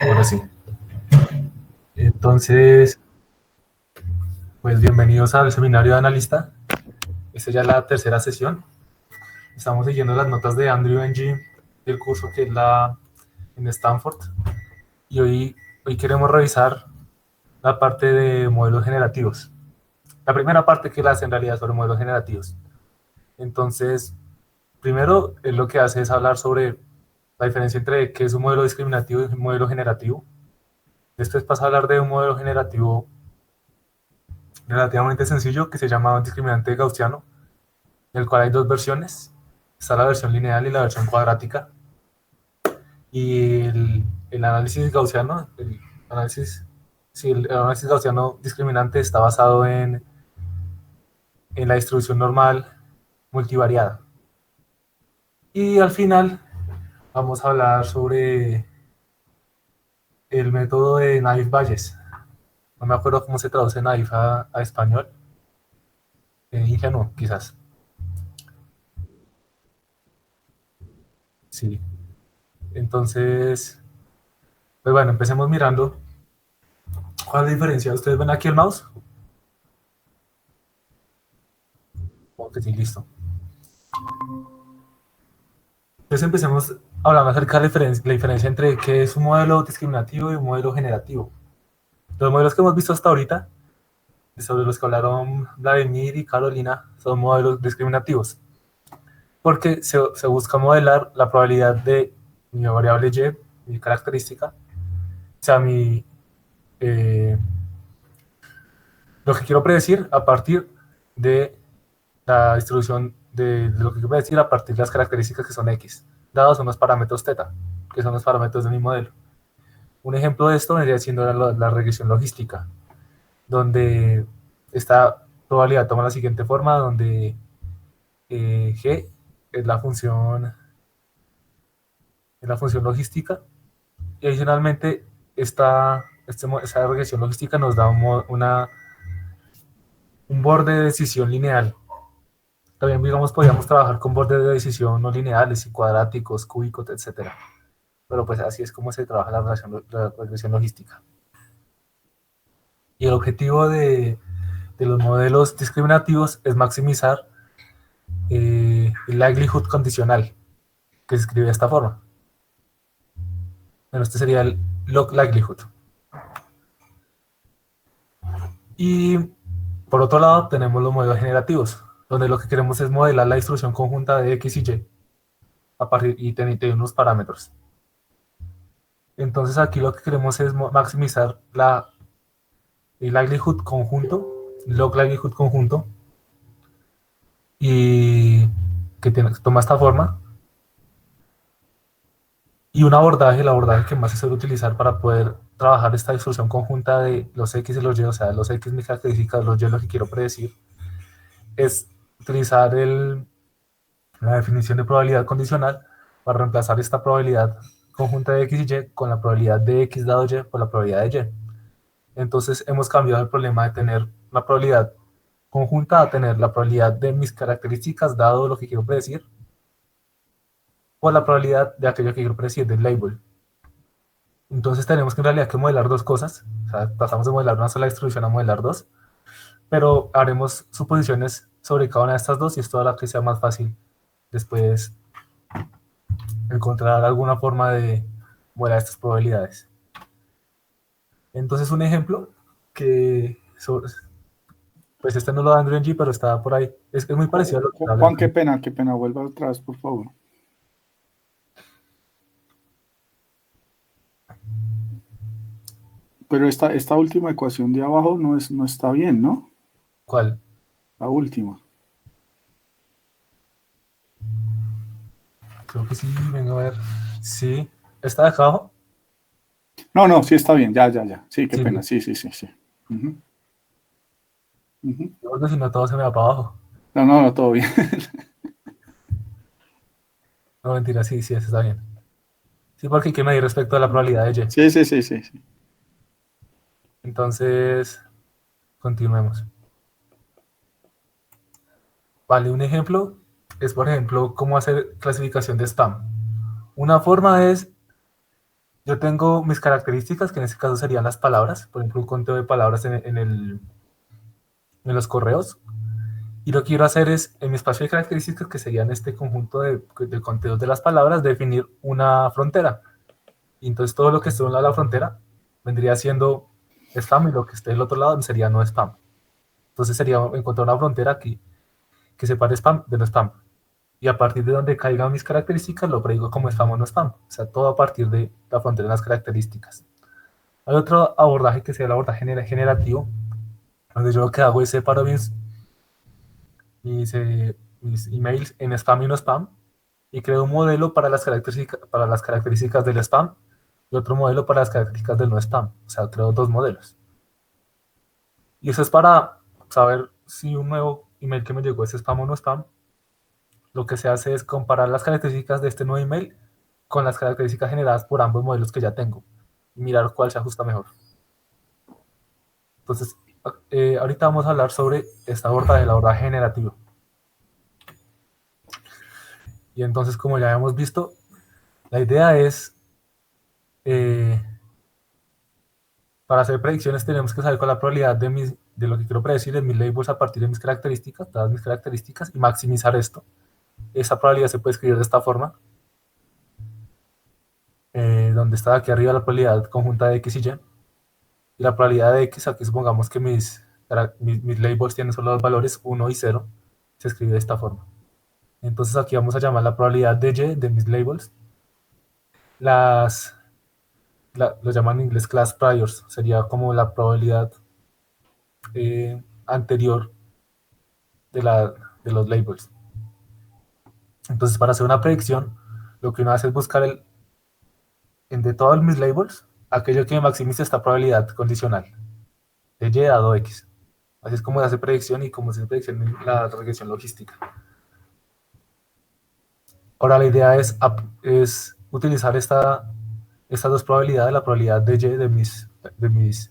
Ahora sí. Entonces, pues bienvenidos al seminario de analista. Esta ya es la tercera sesión. Estamos siguiendo las notas de Andrew Ng del curso que es en Stanford. Y hoy queremos revisar la parte de modelos generativos. La primera parte que la hace en realidad sobre modelos generativos. Entonces, primero, él lo que hace es hablar sobre la diferencia entre qué es un modelo discriminativo y un modelo generativo. Después pasa a hablar de un modelo generativo relativamente sencillo que se llama discriminante gaussiano, del cual hay dos versiones. Está la versión lineal y la versión cuadrática. Y el análisis gaussiano, el análisis gaussiano discriminante está basado en la distribución normal multivariada. Y al final vamos a hablar sobre el método de Naïf-Bayes. No me acuerdo cómo se traduce Naïf a español. Ingenuo, quizás. Sí. Entonces, pues bueno, empecemos mirando. ¿Cuál es la diferencia? ¿Ustedes ven aquí el mouse? Ok, sí, listo. Entonces empecemos hablando acerca de la diferencia entre qué es un modelo discriminativo y un modelo generativo. Los modelos que hemos visto hasta ahorita, sobre los que hablaron Vladimir y Carolina, son modelos discriminativos, porque se busca modelar la probabilidad de mi variable y, mi característica, o sea, lo que quiero predecir a partir de la distribución de lo que quiero predecir a partir de las características que son X, dados unos parámetros θ, que son los parámetros de mi modelo. Un ejemplo de esto vendría siendo la regresión logística, donde esta probabilidad toma la siguiente forma, donde G es la función logística, y adicionalmente esta regresión logística nos da un borde de decisión lineal. También, digamos, podríamos trabajar con bordes de decisión no lineales y cuadráticos, cúbicos, etc. Pero pues así es como se trabaja la regresión logística. Y el objetivo de los modelos discriminativos es maximizar el likelihood condicional, que se escribe de esta forma. Bueno, este sería el log likelihood. Y por otro lado tenemos los modelos generativos, donde lo que queremos es modelar la distribución conjunta de X y Y a partir y tener unos parámetros. Entonces aquí lo que queremos es maximizar el likelihood conjunto, log likelihood conjunto, y que toma esta forma. Y el abordaje que más se suele utilizar para poder trabajar esta distribución conjunta de los X y los Y, o sea, los X mis características, los Y lo que quiero predecir, es utilizar la definición de probabilidad condicional para reemplazar esta probabilidad conjunta de X y Y con la probabilidad de X dado Y por la probabilidad de Y. Entonces hemos cambiado el problema de tener una probabilidad conjunta a tener la probabilidad de mis características dado lo que quiero predecir por la probabilidad de aquello que quiero predecir, del label. Entonces tenemos que en realidad que modelar dos cosas, o sea, pasamos de modelar una sola distribución a modelar dos, pero haremos suposiciones sobre cada una de estas dos y esto hará que sea más fácil después encontrar alguna forma de modelar estas probabilidades. Entonces un ejemplo que, pues este no lo da Andrew Ng, pero está por ahí, es muy parecido a lo que habla. Juan, qué pena, vuelva otra vez, por favor. Pero esta última ecuación de abajo no está bien, ¿no? ¿Cuál? La última. Creo que sí, venga a ver. Sí, ¿está de acá abajo? No, sí está bien, ya. Sí, qué Sí, pena, sí. sí. Ujú, ujú. Porque si no todo se me va para abajo. No, todo bien. No, mentira, sí, eso está bien. Sí, porque hay que medir respecto a la probabilidad de Y. Sí. Entonces, continuemos. Vale, un ejemplo es, por ejemplo, cómo hacer clasificación de spam. Una forma es Yo tengo mis características, que en este caso serían las palabras, por ejemplo, un conteo de palabras en los correos. Y lo que quiero hacer es, en mi espacio de características, que serían este conjunto de conteos de las palabras, definir una frontera. Y entonces todo lo que esté a un lado de la frontera vendría siendo spam y lo que esté del otro lado sería no spam. Entonces sería encontrar una frontera aquí que separe spam de no spam. Y a partir de donde caigan mis características, lo predigo como spam o no spam. O sea, todo a partir de la frontera de las características. Hay otro abordaje que sea el abordaje generativo, donde yo lo que hago es separo mis emails en spam y no spam, y creo un modelo para las características del spam y otro modelo para las características del no spam. O sea, creo dos modelos. Y eso es para saber si un nuevo email que me llegó es spam o no spam. Lo que se hace es comparar las características de este nuevo email con las características generadas por ambos modelos que ya tengo y mirar cuál se ajusta mejor. Entonces, ahorita vamos a hablar sobre esta abordaje, el abordaje generativo. Y entonces, como ya hemos visto, la idea es, eh, para hacer predicciones tenemos que saber cuál es la probabilidad de lo que quiero predecir de mis labels a partir de mis características, dadas mis características, y maximizar esto. Esa probabilidad se puede escribir de esta forma, donde está aquí arriba la probabilidad conjunta de x y y. Y la probabilidad de x, aquí supongamos que mis labels tienen solo los valores 1 y 0, se escribe de esta forma. Entonces aquí vamos a llamar la probabilidad de y de mis labels. Lo llaman en inglés class priors, sería como la probabilidad anterior de los labels. Entonces, para hacer una predicción, lo que uno hace es buscar de todos mis labels, aquello que maximice esta probabilidad condicional de y dado x. Así es como se hace predicción y como se hace predicción en la regresión logística. Ahora la idea es utilizar estas dos probabilidades, la probabilidad de y de mis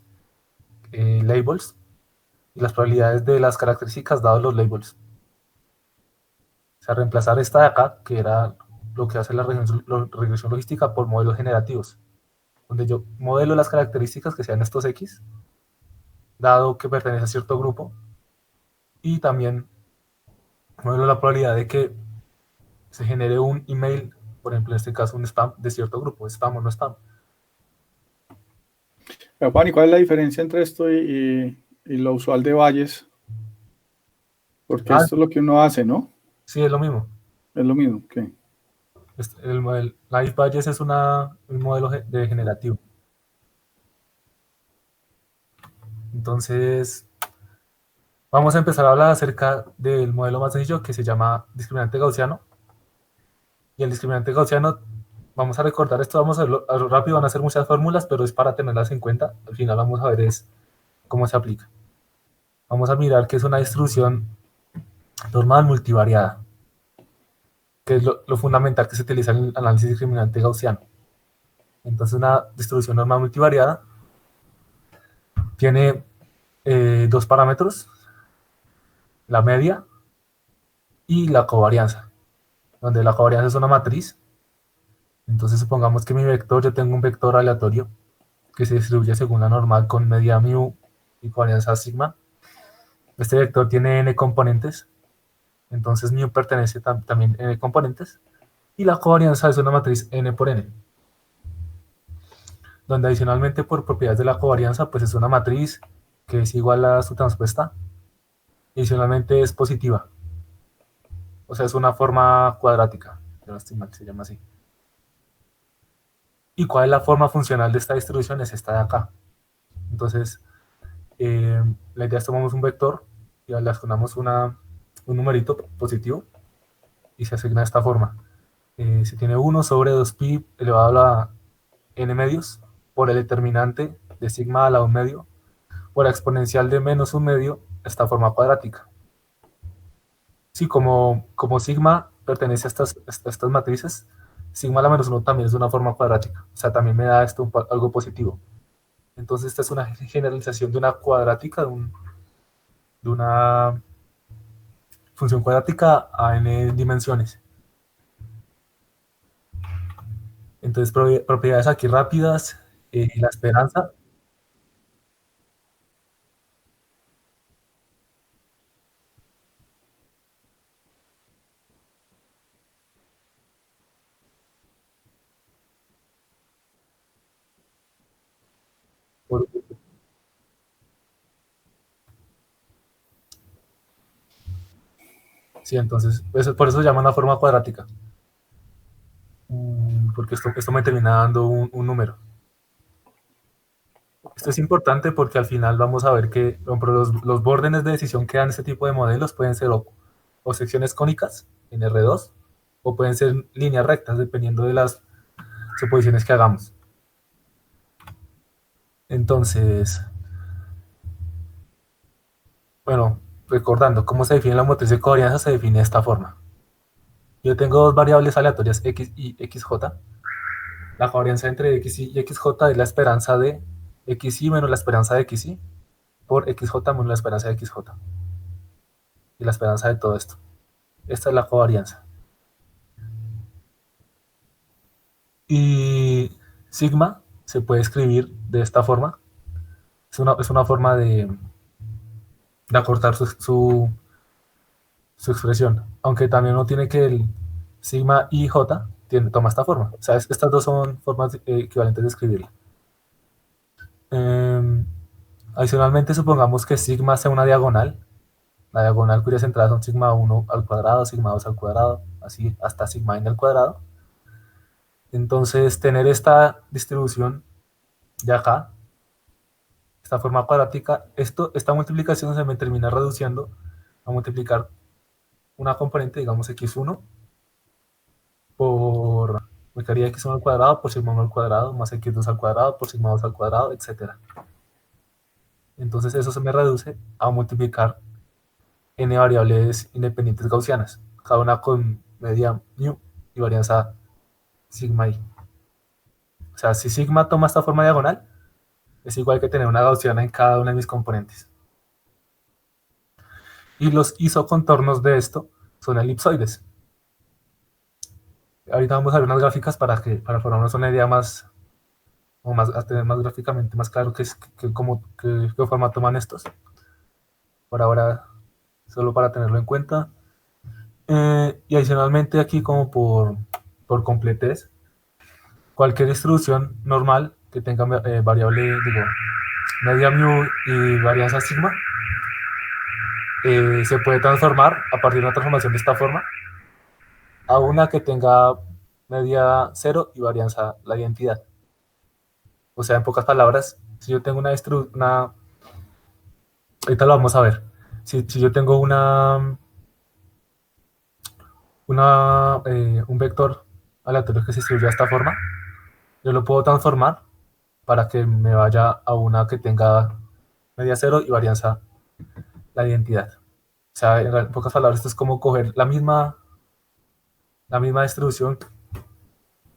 labels y las probabilidades de las características dados los labels. O sea, reemplazar esta de acá, que era lo que hace la regresión logística, por modelos generativos, donde yo modelo las características que sean estos X, dado que pertenece a cierto grupo, y también modelo la probabilidad de que se genere un email, por ejemplo, en este caso un spam de cierto grupo, spam o no spam. Pero, Juan, ¿y cuál es la diferencia entre esto y lo usual de Bayes? Porque Ah, esto es lo que uno hace, ¿no? sí, es lo mismo. Es lo mismo. ¿Qué? Live Bayes es un modelo de generativo. Entonces, vamos a empezar a hablar acerca del modelo más sencillo, que se llama discriminante gaussiano. Y el discriminante gaussiano, vamos a recordar esto, vamos a verlo rápido, van a ser muchas fórmulas, pero es para tenerlas en cuenta. Al final vamos a ver cómo se aplica. Vamos a mirar que es una distribución normal multivariada, que es lo fundamental que se utiliza en el análisis discriminante gaussiano. Entonces, una distribución normal multivariada tiene dos parámetros, la media y la covarianza, donde la covarianza es una matriz. Entonces, supongamos que mi vector, yo tengo un vector aleatorio que se distribuye según la normal con media mu y covarianza sigma. Este vector tiene n componentes, entonces mu pertenece también a n componentes, y la covarianza es una matriz n por n, donde adicionalmente por propiedades de la covarianza, pues es una matriz que es igual a su transpuesta, y adicionalmente es positiva, o sea, es una forma cuadrática, no estoy mal, se llama así. ¿Y cuál es la forma funcional de esta distribución? Es esta de acá. Entonces, la idea es tomamos un vector y le asignamos un numerito positivo y se asigna de esta forma. Se tiene 1 sobre 2pi elevado a la n medios por el determinante de sigma a la 1 medio por la exponencial de menos 1 medio, esta forma cuadrática. Sí, como sigma pertenece a estas matrices, sigma a la menos 1 también es una forma cuadrática. O sea, también me da esto algo positivo. Entonces, esta es una generalización de una cuadrática, de una función cuadrática a n dimensiones. Entonces, propiedades aquí rápidas, la esperanza, por, sí, entonces, por eso se llama una forma cuadrática, porque esto me termina dando un número. Esto es importante porque al final vamos a ver que por ejemplo, los órdenes de decisión que dan este tipo de modelos pueden ser o secciones cónicas en R2 o pueden ser líneas rectas dependiendo de las suposiciones que hagamos. Entonces, bueno, recordando cómo se define la matriz de covarianza, se define de esta forma. Yo tengo dos variables aleatorias x y xj. La covarianza entre xy y xj es la esperanza de xy menos la esperanza de xy por xj menos la esperanza de xj. Y la esperanza de todo esto. Esta es la covarianza. Y sigma se puede escribir de esta forma. Es una forma de acortar su expresión. Aunque también uno tiene que el sigma y j toma esta forma. O sea, estas dos son formas equivalentes de escribirla. Adicionalmente, supongamos que sigma sea una diagonal. La diagonal cuyas entradas son sigma 1 al cuadrado, sigma 2 al cuadrado, así hasta sigma n al cuadrado. Entonces, tener esta distribución de acá, esta forma cuadrática, esta multiplicación se me termina reduciendo a multiplicar una componente, digamos x1, por, me quedaría x1 al cuadrado por sigma 1 al cuadrado, más x2 al cuadrado por sigma 2 al cuadrado, etc. Entonces eso se me reduce a multiplicar n variables independientes gaussianas, cada una con media mu y varianza sigma i. O sea, si sigma toma esta forma diagonal, es igual que tener una gaussiana en cada una de mis componentes. Y los isocontornos de esto son elipsoides. Ahorita vamos a ver unas gráficas para formarnos una idea más, o más, a tener más gráficamente más claro qué forma toman estos. Por ahora, solo para tenerlo en cuenta. Y adicionalmente aquí como por completez, cualquier distribución normal que tenga variable, digo, media mu y varianza sigma, se puede transformar a partir de una transformación de esta forma a una que tenga media cero y varianza la identidad. O sea, en pocas palabras, si yo tengo ahorita lo vamos a ver, si yo tengo un vector aleatorio que se distribuye de esta forma, yo lo puedo transformar para que me vaya a una que tenga media cero y varianza la identidad. O sea, en pocas palabras, esto es como coger la misma distribución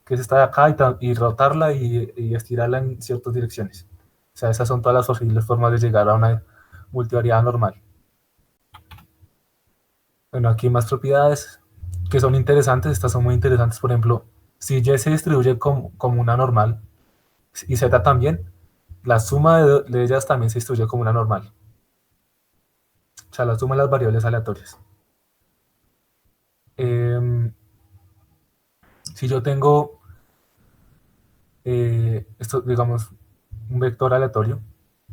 que es esta de acá y rotarla y estirarla en ciertas direcciones. O sea, esas son todas las posibles formas de llegar a una multivariada normal. Bueno, aquí hay más propiedades que son interesantes. Estas son muy interesantes. Por ejemplo, si Y se distribuye como una normal y Z también, la suma de ellas también se distribuye como una normal. O sea, la suma de las variables aleatorias. Si yo tengo esto, digamos, un vector aleatorio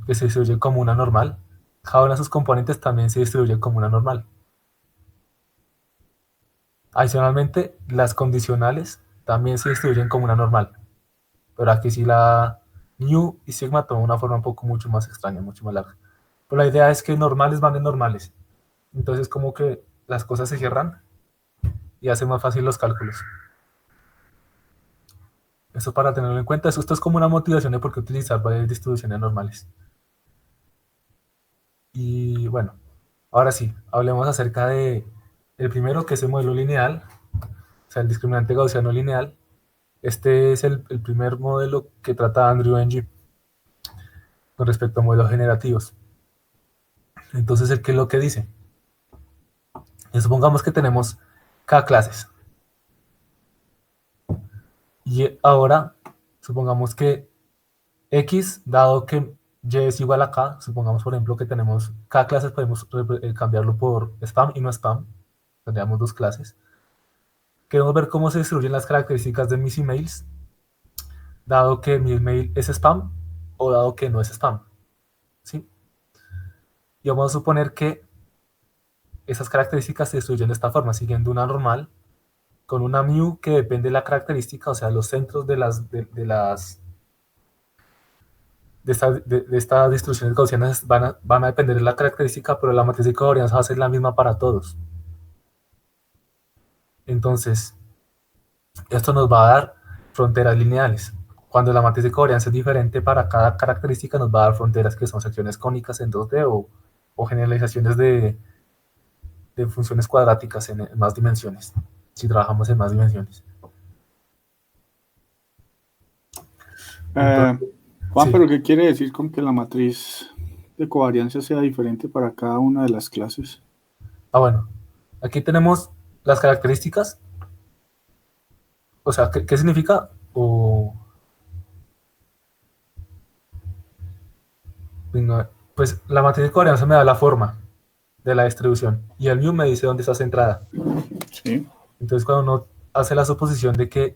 que se distribuye como una normal, cada una de sus componentes también se distribuye como una normal. Adicionalmente, las condicionales también se distribuyen como una normal, pero aquí sí la mu y sigma toman una forma un poco mucho más extraña, mucho más larga. Pero la idea es que normales van en normales, entonces como que las cosas se cierran y hace más fácil los cálculos. Eso para tenerlo en cuenta. Esto es como una motivación de por qué utilizar varias distribuciones normales. Y bueno, ahora sí, hablemos acerca de el primero, que es el modelo lineal, o sea, el discriminante gaussiano lineal. Este es el primer modelo que trata Andrew Ng con respecto a modelos generativos. Entonces, ¿qué es lo que dice? Y supongamos que tenemos K clases. Y ahora, supongamos que X, dado que Y es igual a K, supongamos por ejemplo que tenemos K clases, podemos cambiarlo por spam y no spam, tendríamos dos clases. Queremos ver cómo se distribuyen las características de mis emails, dado que mi email es spam o dado que no es spam. ¿Sí? Y vamos a suponer que esas características se distribuyen de esta forma, siguiendo una normal, con una mu que depende de la característica, o sea, los centros de estas distribuciones gaussianas van a depender de la característica, pero la matriz de covarianza va a ser la misma para todos. Entonces, esto nos va a dar fronteras lineales. Cuando la matriz de covarianza es diferente para cada característica, nos va a dar fronteras que son secciones cónicas en 2D o generalizaciones de funciones cuadráticas en más dimensiones, si trabajamos en más dimensiones. Entonces, Juan, sí. pero ¿qué quiere decir con que la matriz de covarianza sea diferente para cada una de las clases? Bueno, aquí tenemos las características. O sea, ¿qué significa? Pues la matriz de covarianza me da la forma de la distribución y el mu me dice dónde está centrada. Sí. Entonces, cuando uno hace la suposición de que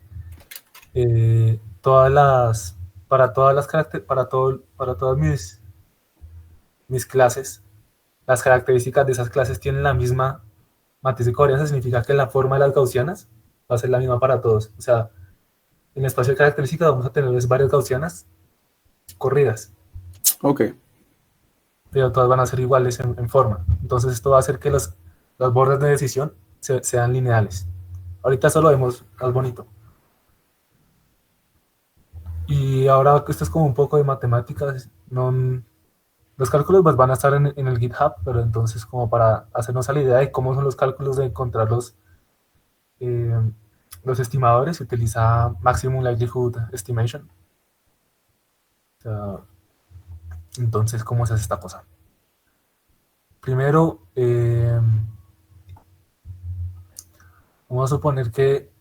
para todas mis clases, las características de esas clases tienen la misma matriz de covarianza, significa que la forma de las gaussianas va a ser la misma para todos. O sea, en el espacio de características vamos a tener varias gaussianas corridas. Ok. Pero todas van a ser iguales en forma. Entonces esto va a hacer que los bordes de decisión sean lineales. Ahorita solo vemos más bonito. Y ahora esto es como un poco de matemáticas. Los cálculos pues, van a estar en el GitHub, pero entonces como para hacernos a la idea de cómo son los cálculos de encontrar los estimadores, se utiliza Maximum Likelihood Estimation. O sea, entonces, ¿cómo se hace esta cosa? Primero, vamos a suponer que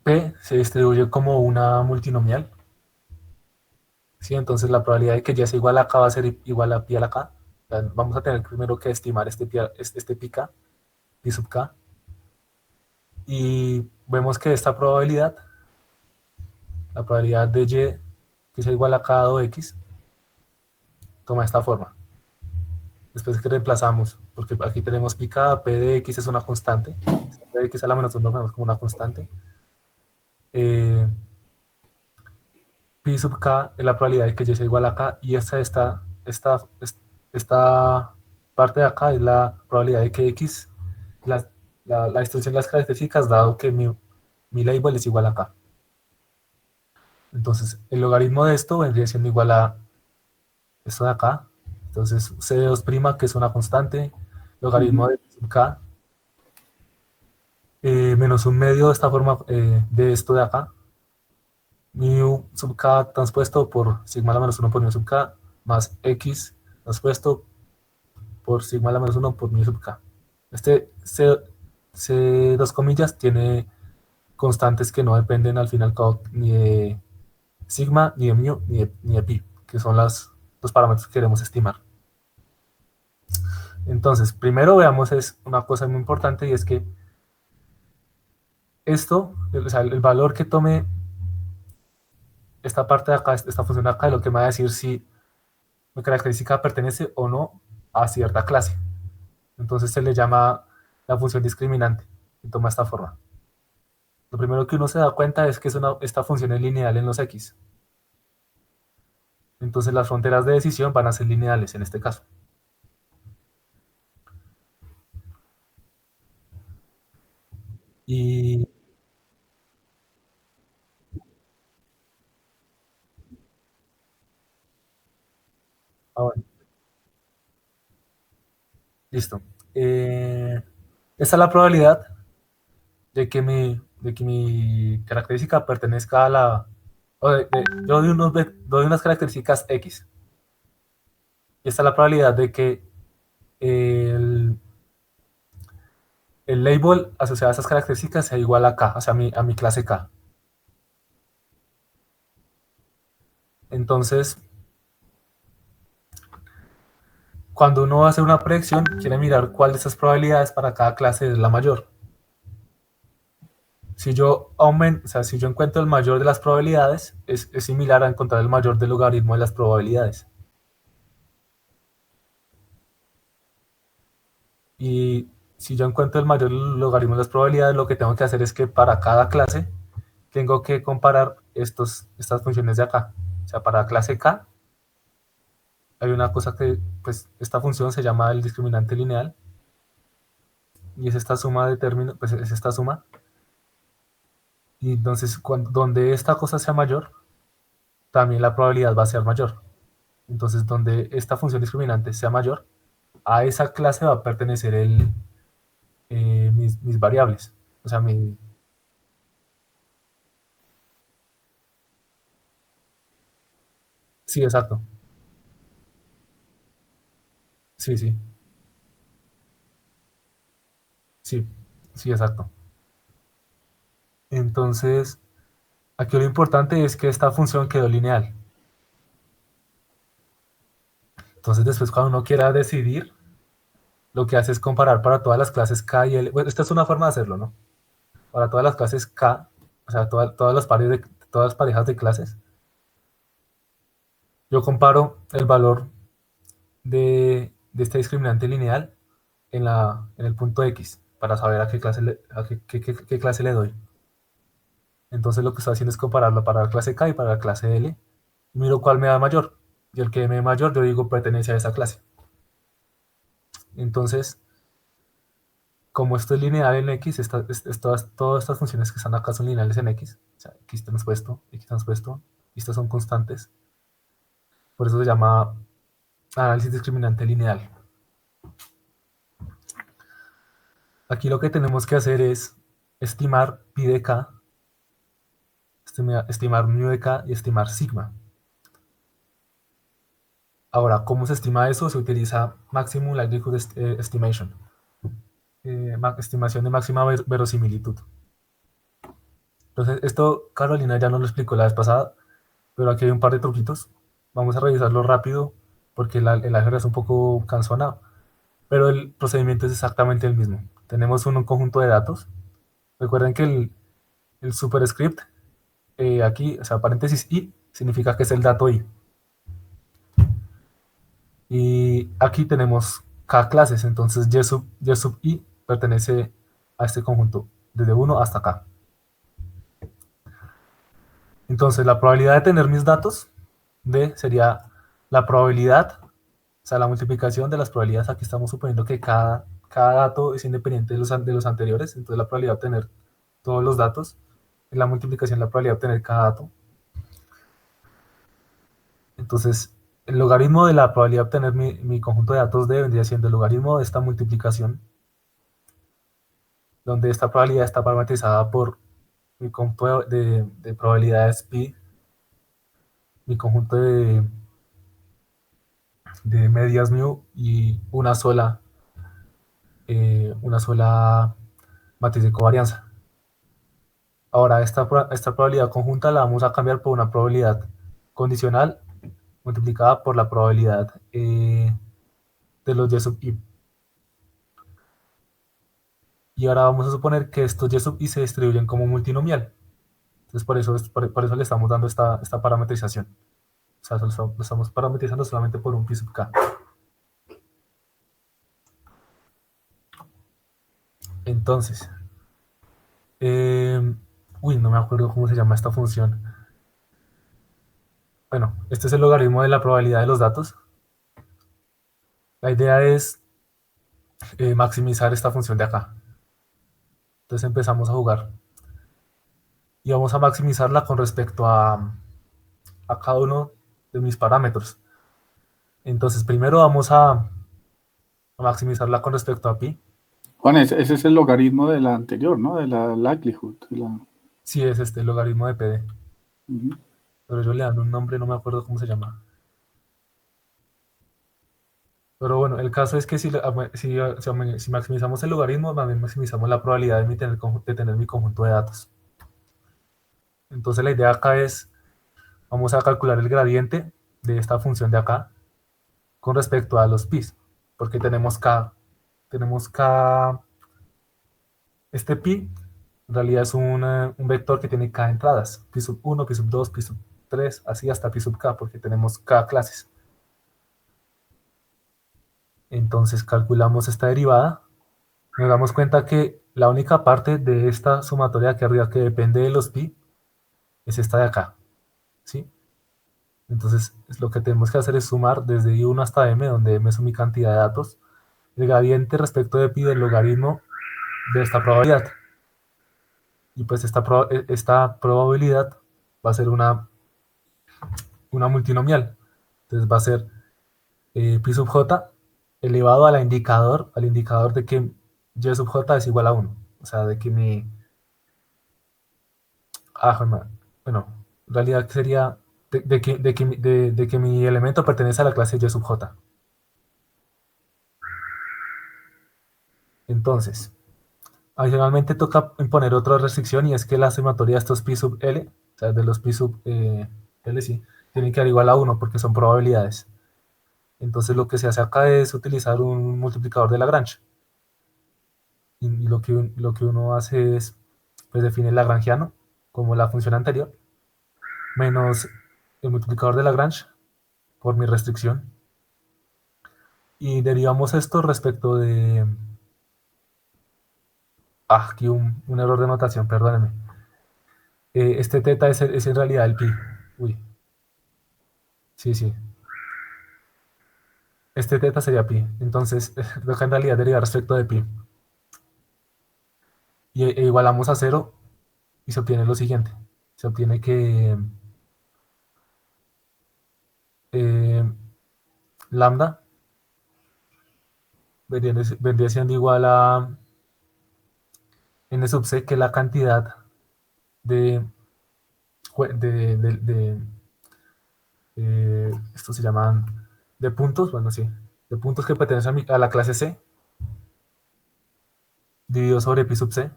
P se distribuye como una multinomial. ¿Sí? Entonces la probabilidad de que y sea igual a K va a ser igual a pi a la K. O sea, vamos a tener primero que estimar este pi K, pi sub K. Y vemos que esta probabilidad, la probabilidad de y que sea igual a K dado X, toma esta forma. Después que reemplazamos, porque aquí tenemos pi K, P de X es una constante. P de X a la menos 1 lo ponemos como una constante. Pi sub K es la probabilidad de que y sea igual a K, y esta parte de acá es la probabilidad de que X, la distribución de las características, dado que mi label es igual a K. Entonces, el logaritmo de esto vendría siendo igual a esto de acá. Entonces, C de 2', que es una constante, logaritmo de sub K, menos un medio de esta forma de esto de acá, mu sub k transpuesto por sigma a la menos 1 por mu sub k, más x transpuesto por sigma a la menos 1 por mu sub k. Este C dos comillas tiene constantes que no dependen al final ni de sigma, ni de mu, ni de pi, que son los parámetros que queremos estimar. Entonces, primero veamos es una cosa muy importante, y es que esto, o sea, el valor que tome esta parte de acá, esta función de acá, es lo que me va a decir si mi característica pertenece o no a cierta clase. Entonces se le llama la función discriminante y toma esta forma. Lo primero que uno se da cuenta es que esta función es lineal en los X. Entonces las fronteras de decisión van a ser lineales en este caso. Y bueno, listo. Esta es la probabilidad de que mi característica pertenezca a la... yo doy unas características X. Y esta es la probabilidad de que el label asociado a esas características sea igual a K, o sea, a mi clase K. Entonces, cuando uno va a hacer una predicción, quiere mirar cuál de esas probabilidades para cada clase es la mayor. Si yo aumento, o sea, si yo encuentro el mayor de las probabilidades, es similar a encontrar el mayor del logaritmo de las probabilidades. Y si yo encuentro el mayor logaritmo de las probabilidades, lo que tengo que hacer es que para cada clase tengo que comparar estas funciones de acá. O sea, para clase K hay una cosa que, pues, esta función se llama el discriminante lineal, y es esta suma de términos, pues es esta suma. Y entonces, donde esta cosa sea mayor, también la probabilidad va a ser mayor. Entonces, donde esta función discriminante sea mayor, a esa clase va a pertenecer mis variables. O sea, sí, exacto. Sí, sí, sí, sí, exacto. Entonces, aquí lo importante es que esta función quedó lineal. Entonces, después cuando uno quiera decidir, lo que hace es comparar para todas las clases K y L. Bueno, esta es una forma de hacerlo, ¿no? Para todas las clases K, o sea, todas las parejas de clases, yo comparo el valor de este discriminante lineal en el punto X para saber a qué clase qué clase le doy. Entonces lo que estoy haciendo es compararlo para la clase K y para la clase L. Y miro cuál me da mayor. Y el que me da mayor, yo digo pertenece a esa clase. Entonces, como esto es lineal en X, todas estas funciones que están acá son lineales en X. O sea, X transpuesto, y estas son constantes. Por eso se llama análisis discriminante lineal. Aquí lo que tenemos que hacer es estimar pi de k, estimar mu de k y estimar sigma. Ahora, ¿cómo se estima eso? Se utiliza Maximum Likelihood Estimation, estimación de máxima verosimilitud. Entonces, esto Carolina ya nos lo explicó la vez pasada, pero aquí hay un par de truquitos. Vamos a revisarlo rápido porque el álgebra es un poco cansona, pero el procedimiento es exactamente el mismo. Tenemos un conjunto de datos. Recuerden que el superscript aquí, o sea, paréntesis i, significa que es el dato i. Y aquí tenemos k clases, entonces y sub i pertenece a este conjunto, desde 1 hasta acá. Entonces, la probabilidad de tener mis datos, D, sería la probabilidad, o sea, la multiplicación de las probabilidades. Aquí estamos suponiendo que cada dato es independiente de los anteriores, entonces la probabilidad de obtener todos los datos es la multiplicación de la probabilidad de obtener cada dato. Entonces, el logaritmo de la probabilidad de obtener mi conjunto de datos D vendría siendo el logaritmo de esta multiplicación, donde esta probabilidad está parametrizada por mi conjunto de probabilidades pi, mi conjunto de medias mu y una sola matriz de covarianza. Ahora, esta probabilidad conjunta la vamos a cambiar por una probabilidad condicional multiplicada por la probabilidad de los y sub i. Y ahora vamos a suponer que estos y sub i se distribuyen como multinomial. Entonces, por eso le estamos dando esta parametrización. O sea, lo estamos parametrizando solamente por un pi sub k. Entonces, no me acuerdo cómo se llama esta función. Bueno, este es el logaritmo de la probabilidad de los datos. La idea es maximizar esta función de acá. Entonces empezamos a jugar. Y vamos a maximizarla con respecto a cada uno de mis parámetros. Entonces primero vamos a maximizarla con respecto a pi. Juan, ese es el logaritmo de la anterior, ¿no? De la likelihood. Sí, es este el logaritmo de PD. Ujú. Pero yo le dan un nombre, no me acuerdo cómo se llama. Pero bueno, el caso es que si maximizamos el logaritmo, también maximizamos la probabilidad de tener mi conjunto de datos. Entonces la idea acá es vamos a calcular el gradiente de esta función de acá con respecto a los pis, porque tenemos k, este pi en realidad es un vector que tiene k entradas, pi sub 1, pi sub 2, pi sub 3, así hasta pi sub k, porque tenemos k clases. Entonces calculamos esta derivada, nos damos cuenta que la única parte de esta sumatoria de aquí arriba que depende de los pi es esta de acá, ¿sí? Entonces lo que tenemos que hacer es sumar desde i1 hasta m, donde m es mi cantidad de datos, el gradiente respecto de pi del logaritmo de esta probabilidad. Y pues esta probabilidad va a ser una multinomial. Entonces va a ser pi sub j elevado al indicador de que y sub j es igual a 1. O sea, de que mi... bueno, en realidad sería de que mi elemento pertenece a la clase y sub j. Entonces, adicionalmente toca imponer otra restricción y es que la sumatoria de estos pi sub l, o sea, de los pi sub l, sí, tienen que dar igual a 1 porque son probabilidades. Entonces lo que se hace acá es utilizar un multiplicador de Lagrange. Y lo que uno hace es, pues define el lagrangiano como la función anterior, menos el multiplicador de Lagrange por mi restricción. Y derivamos esto respecto de... aquí un error de notación, perdónenme. Este teta es en realidad el pi. Uy, sí, sí. Este teta sería pi. Entonces, toca en realidad derivar respecto de pi. E igualamos a 0 y se obtiene lo siguiente. Se obtiene que lambda vendría siendo igual a n sub c, que es la cantidad de, esto se llaman de puntos, bueno, sí, de puntos que pertenecen a la clase C, dividido sobre pi sub c.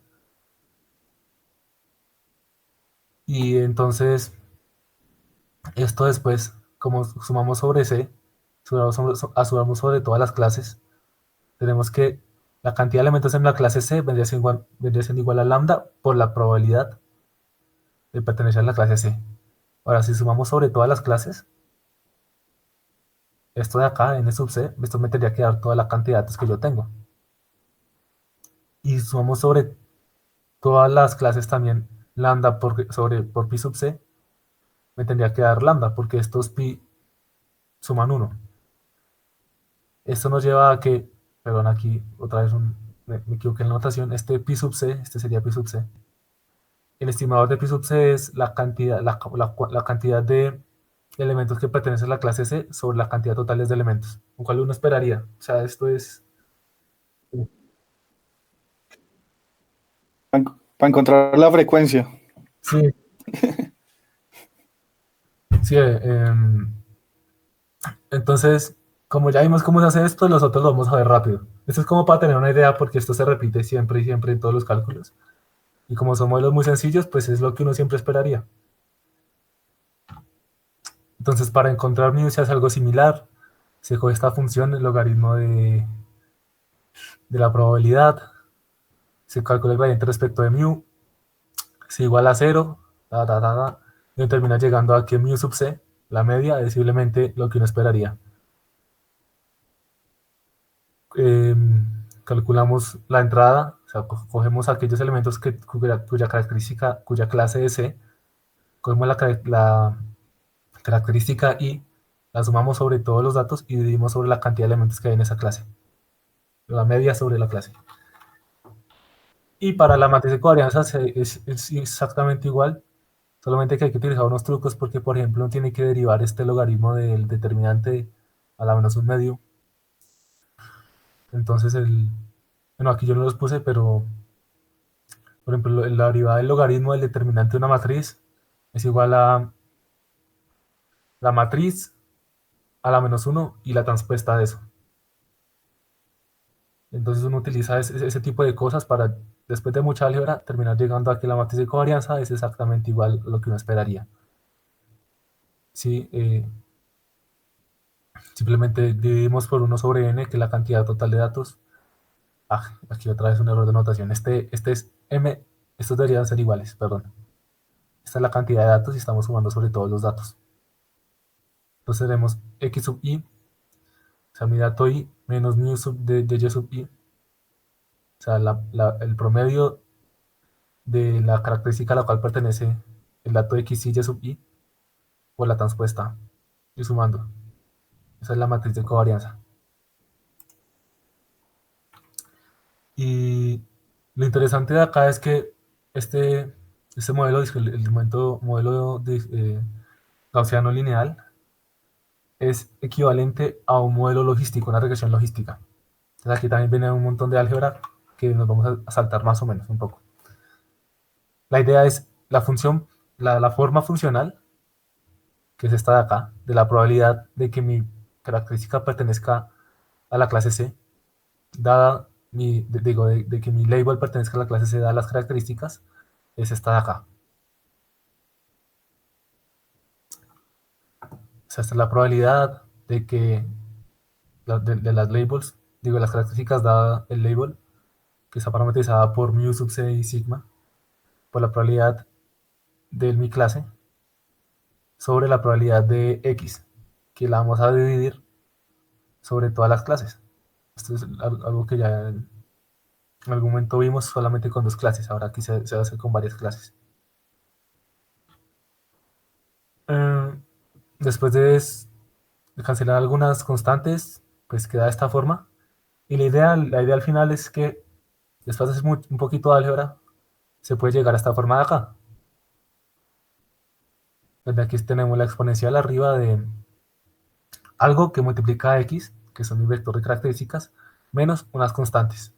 Y entonces, esto después, como sumamos sobre C, sumamos sobre todas las clases, tenemos que la cantidad de elementos en la clase C vendría siendo igual a lambda por la probabilidad de pertenecer a la clase C. Ahora, si sumamos sobre todas las clases, esto de acá, n sub c, esto me tendría que dar toda la cantidad de datos que yo tengo. Y sumamos sobre todas las clases también lambda por pi sub c, me tendría que dar lambda, porque estos pi suman 1. Esto nos lleva a que, perdón, aquí otra vez me equivoqué en la notación, este pi sub c, este sería pi sub c. El estimador de pi sub c es la cantidad de elementos que pertenecen a la clase C sobre la cantidad total de elementos, lo cual uno esperaría. O sea, esto es... Para encontrar la frecuencia. Sí, sí. Entonces, como ya vimos cómo se hace esto, nosotros lo vamos a ver rápido. Esto es como para tener una idea, porque esto se repite siempre y siempre en todos los cálculos. Y como son modelos muy sencillos, pues es lo que uno siempre esperaría. Entonces, para encontrar mu se hace algo similar. Se coge esta función, el logaritmo de la probabilidad. Se calcula el gradiente respecto de mu. Se iguala a 0. Y uno termina llegando a que mu sub c, la media, es simplemente lo que uno esperaría. Calculamos la entrada, o sea, cogemos aquellos elementos cuya clase es C, cogemos la característica I, la sumamos sobre todos los datos y dividimos sobre la cantidad de elementos que hay en esa clase, la media sobre la clase. Y para la matriz de covarianza es exactamente igual, solamente que hay que utilizar unos trucos porque, por ejemplo, uno tiene que derivar este logaritmo del determinante a la menos un medio. Entonces, bueno, aquí yo no los puse, pero por ejemplo, la derivada del logaritmo del determinante de una matriz es igual a la matriz a la menos 1 y la transpuesta de eso. Entonces uno utiliza ese tipo de cosas para, después de mucha álgebra, terminar llegando a que la matriz de covarianza es exactamente igual a lo que uno esperaría. ¿sí? Simplemente dividimos por 1 sobre n, que es la cantidad total de datos. Aquí otra vez un error de notación. Este es m, estos deberían ser iguales, perdón. Esta es la cantidad de datos y estamos sumando sobre todos los datos. Entonces tenemos x sub i, o sea, mi dato i, menos mu sub de y sub i, o sea, el promedio de la característica a la cual pertenece el dato x y sub i, por la transpuesta, y sumando. Esa es la matriz de covarianza. Y lo interesante de acá es que este modelo, el modelo gaussiano lineal, es equivalente a un modelo logístico, una regresión logística. Entonces aquí también viene un montón de álgebra que nos vamos a saltar más o menos un poco. La idea es la función, la forma funcional, que es esta de acá, de la probabilidad de que mi característica pertenezca a la clase C, dada de que mi label pertenezca a la clase C, dadas las características, es esta de acá. O sea, esta es la probabilidad de que de las labels, las características dada el label, que está parametrizada por mu sub c y sigma, por la probabilidad de mi clase, sobre la probabilidad de x, que la vamos a dividir sobre todas las clases. Esto es algo que ya en algún momento vimos solamente con 2 clases, ahora aquí se hace con varias clases. Después de cancelar algunas constantes, pues queda de esta forma. Y la idea al final es que después de hacer un poquito de álgebra, se puede llegar a esta forma de acá. Desde aquí tenemos la exponencial arriba de algo que multiplica a x, que son mi vector de características, menos unas constantes.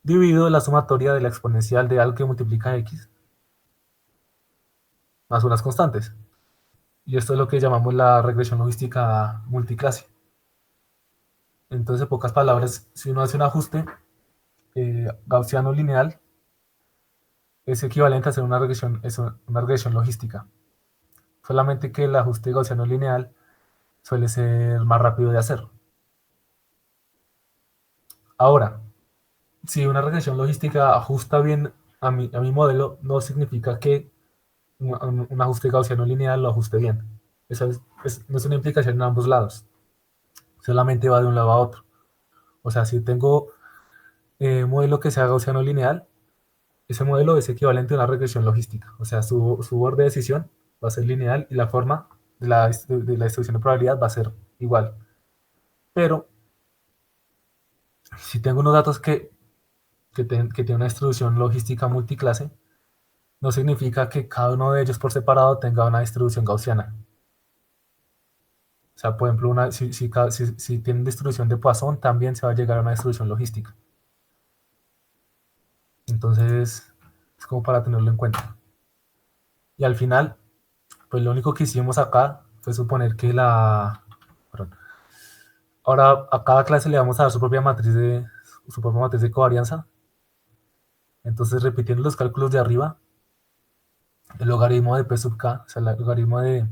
Dividido la sumatoria de la exponencial de algo que multiplica a x, más unas constantes. Y esto es lo que llamamos la regresión logística multiclase. Entonces, en pocas palabras, si uno hace un ajuste gaussiano lineal, es equivalente a hacer una regresión logística. Solamente que el ajuste gaussiano lineal suele ser más rápido de hacer. Ahora, si una regresión logística ajusta bien a mi modelo, no significa que un ajuste gaussiano lineal lo ajuste bien. Eso no es una implicación en ambos lados. Solamente va de un lado a otro. O sea, si tengo un modelo que sea gaussiano lineal, ese modelo es equivalente a una regresión logística. O sea, su borde de decisión va a ser lineal y la forma de la distribución de probabilidad va a ser igual. Pero si tengo unos datos que tienen una distribución logística multiclase, no significa que cada uno de ellos por separado tenga una distribución gaussiana. O sea, por ejemplo, si tienen distribución de Poisson, también se va a llegar a una distribución logística. Entonces, es como para tenerlo en cuenta. Y al final, pues lo único que hicimos acá fue suponer que perdón. Ahora a cada clase le vamos a dar su propia matriz de covarianza. Entonces, repitiendo los cálculos de arriba, el logaritmo de P sub k, o sea, el logaritmo de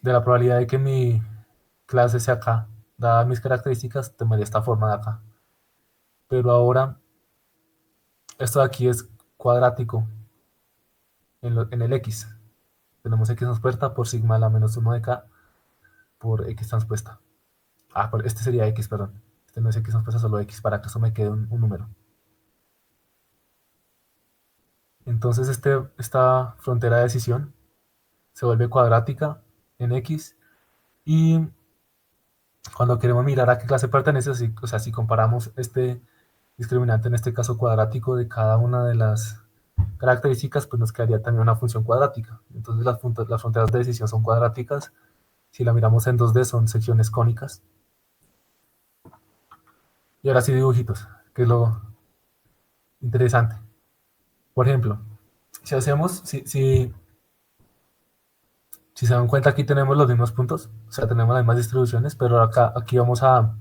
la probabilidad de que mi clase sea k, dadas mis características, tomaría esta forma de acá. Pero ahora, esto de aquí es cuadrático en el x. Tenemos x transpuesta por sigma a la menos 1 de k por x transpuesta. Este sería x, perdón. Este no es x transpuesta, solo x, para que eso me quede un número. Entonces esta frontera de decisión se vuelve cuadrática en x, y cuando queremos mirar a qué clase pertenece, o sea, si comparamos este discriminante, en este caso cuadrático, de cada una de las características, pues nos quedaría también una función cuadrática. Entonces las fronteras de decisión son cuadráticas. Si la miramos en 2D son secciones cónicas. Y ahora sí dibujitos, que es lo interesante. Por ejemplo, si se dan cuenta, aquí tenemos los mismos puntos, o sea, tenemos las mismas distribuciones, pero aquí vamos a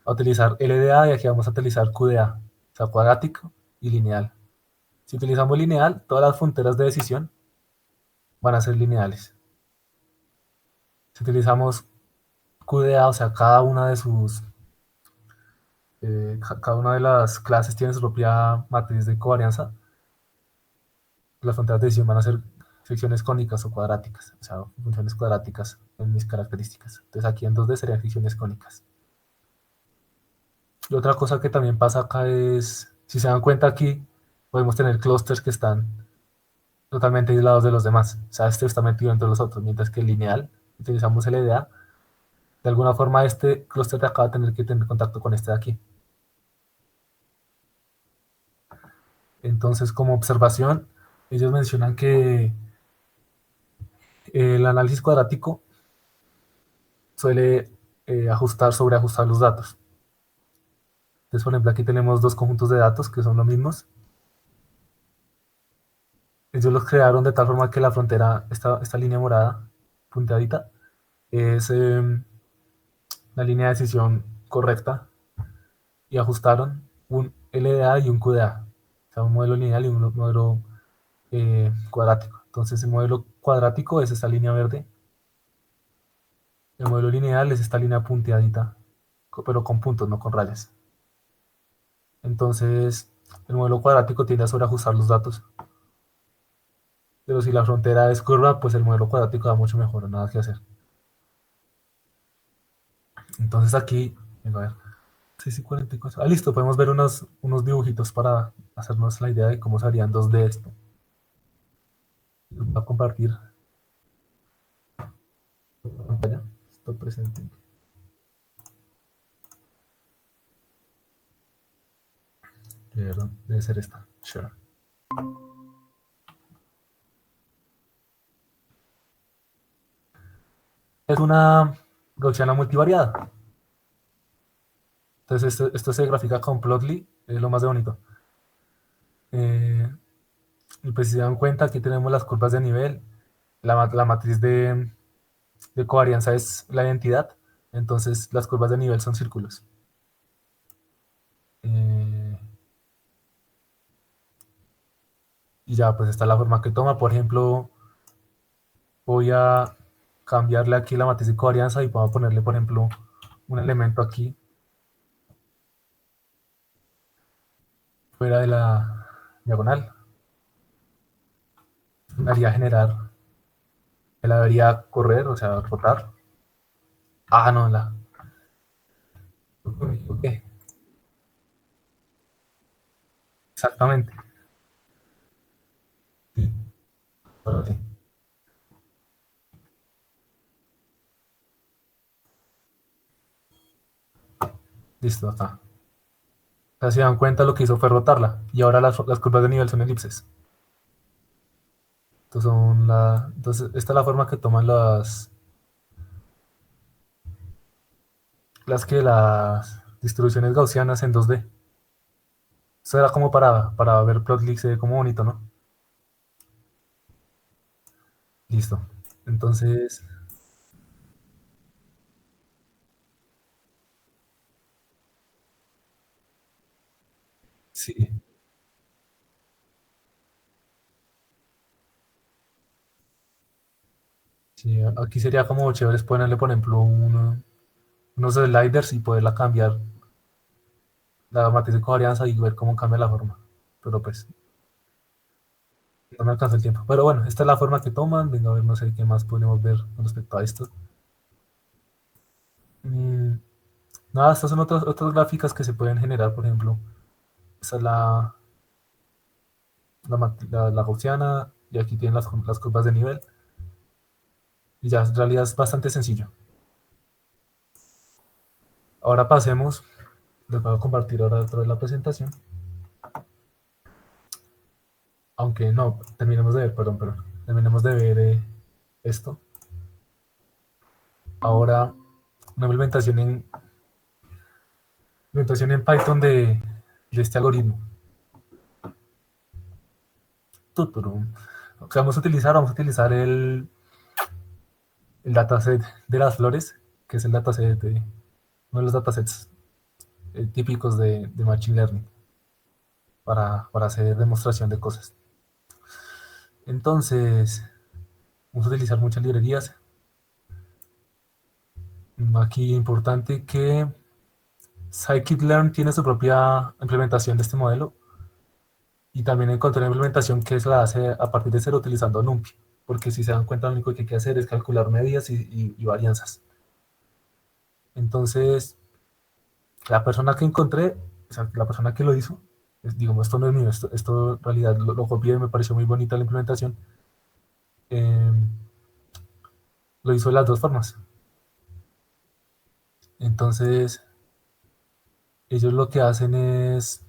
utilizar LDA y aquí vamos a utilizar QDA, o sea, cuadrático y lineal. Si utilizamos lineal, todas las fronteras de decisión van a ser lineales. Si utilizamos QDA, o sea, cada una de cada una de las clases tiene su propia matriz de covarianza, las fronteras de decisión van a ser secciones cónicas o cuadráticas, o sea, funciones cuadráticas en mis características. Entonces aquí en 2D serían secciones cónicas. Y otra cosa que también pasa acá es, si se dan cuenta aquí, podemos tener clústeres que están totalmente aislados de los demás. O sea, este está metido entre los otros, mientras que el lineal, utilizamos LDA, de alguna forma este clúster de acá va a tener que tener contacto con este de aquí. Entonces, como observación, ellos mencionan que el análisis cuadrático suele sobreajustar los datos. Entonces, por ejemplo, aquí tenemos dos conjuntos de datos que son los mismos. Ellos los crearon de tal forma que la frontera, esta línea morada, punteadita, es la línea de decisión correcta y ajustaron un LDA y un QDA. O sea, un modelo lineal y un modelo cuadrático. Entonces, el modelo cuadrático es esta línea verde. El modelo lineal es esta línea punteadita, pero con puntos, no con rayas. Entonces, el modelo cuadrático tiende a sobreajustar los datos. Pero si la frontera es curva, pues el modelo cuadrático da mucho mejor, nada que hacer. Entonces aquí, venga, a ver, 6 y 44. Ah, listo, podemos ver unos dibujitos para hacernos la idea de cómo serían 2D esto. Va a compartir pantalla. Esto presente. Debe ser esta. Sure. Es una gaussiana multivariada. Entonces esto se grafica con Plotly, es lo más de bonito. Y pues si se dan cuenta, aquí tenemos las curvas de nivel, la matriz de covarianza es la identidad, entonces las curvas de nivel son círculos. Y ya, pues esta es la forma que toma. Por ejemplo, voy a cambiarle aquí la matriz de covarianza y voy a ponerle, por ejemplo, un elemento aquí fuera de la diagonal. Me haría generar, me la debería correr, o sea, rotar. Ah, no, ok, exactamente. Sí. Listo, acá. O sea, si dan cuenta, lo que hizo fue rotarla. Y ahora las curvas de nivel son elipses. Entonces, esta es la forma que toman las distribuciones gaussianas en 2D. Esto era como para ver Plotly, se ve como bonito, ¿no? Listo. Entonces, sí, sí, aquí sería como chévere ponerle, por ejemplo, unos sliders y poderla cambiar la matriz de covarianza y ver cómo cambia la forma. Pero pues, no me alcanza el tiempo. Pero bueno, esta es la forma que toman. Venga, a ver, no sé qué más podemos ver con respecto a esto. Mm, nada, estas son otras gráficas que se pueden generar, por ejemplo. Esta es la gaussiana y aquí tienen las curvas de nivel. Y ya, en realidad es bastante sencillo. Ahora pasemos, les voy a compartir ahora otra vez la presentación. Aunque no, terminemos de ver, perdón, terminemos de ver esto. Ahora, una implementación en Python de este algoritmo. Tuturum. Lo que vamos a utilizar el dataset de las flores, que es el dataset uno de los datasets típicos de Machine Learning para hacer demostración de cosas. Entonces, Vamos a utilizar muchas librerías. Aquí importante que scikit-learn tiene su propia implementación de este modelo y también encontré una implementación que se la hace a partir de cero utilizando NumPy, porque si se dan cuenta lo único que hay que hacer es calcular medidas y varianzas. Entonces, la persona que encontré, o sea, la persona que lo hizo, digamos, esto no es mío, esto en realidad lo copié y me pareció muy bonita la implementación, eh, lo hizo de las dos formas. Entonces, ellos lo que hacen es,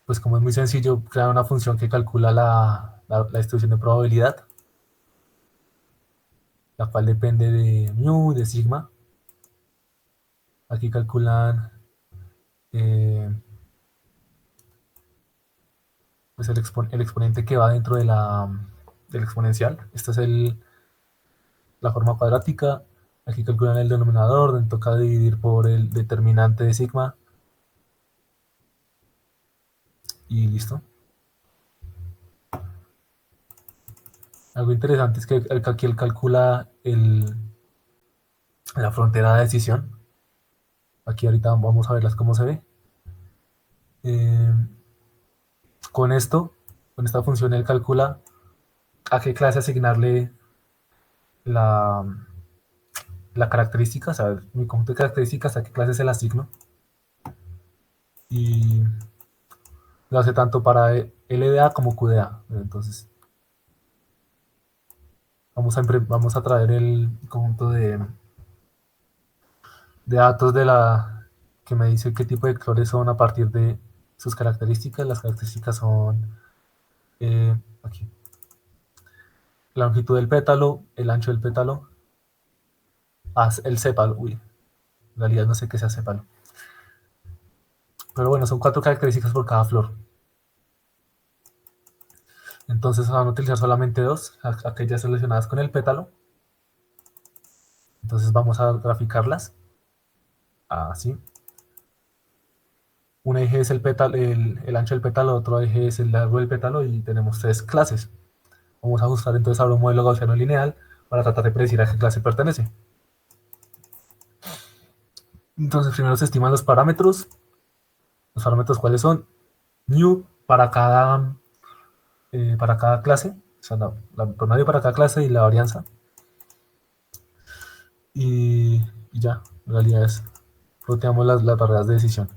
pues como es muy sencillo, crear una función que calcula la distribución de probabilidad, la cual depende de mu, de sigma. Aquí calculan eh, pues el exponente que va dentro del exponencial. Esta es la forma cuadrática. Aquí calculan el denominador, donde toca dividir por el determinante de sigma. Y listo. Algo interesante es que aquí él calcula la frontera de decisión. Aquí ahorita vamos a verlas cómo se ve. Eh, con esto, con esta función, él calcula a qué clase asignarle la, la característica, o sea, mi conjunto de características, a qué clase se la asigno. Y lo hace tanto para LDA como QDA. Entonces, vamos a traer el conjunto de datos que me dice qué tipo de vectores son a partir de sus características. Las características son aquí. La longitud del pétalo, el ancho del pétalo, el sépalo. Uy, en realidad no sé qué sea sépalo. Pero bueno, son 4 características por cada flor. Entonces van a utilizar solamente 2, aquellas relacionadas con el pétalo. Entonces vamos a graficarlas. Así. Un eje es el pétalo, el ancho del pétalo, otro eje es el largo del pétalo y tenemos 3 clases. Vamos a ajustar entonces ahora un modelo gaussiano lineal para tratar de predecir a qué clase pertenece. Entonces primero se estiman los parámetros. Los parámetros cuáles son mu para cada clase, o sea, la promedio para cada clase y la varianza. Y ya, en realidad es, roteamos las barreras de decisión,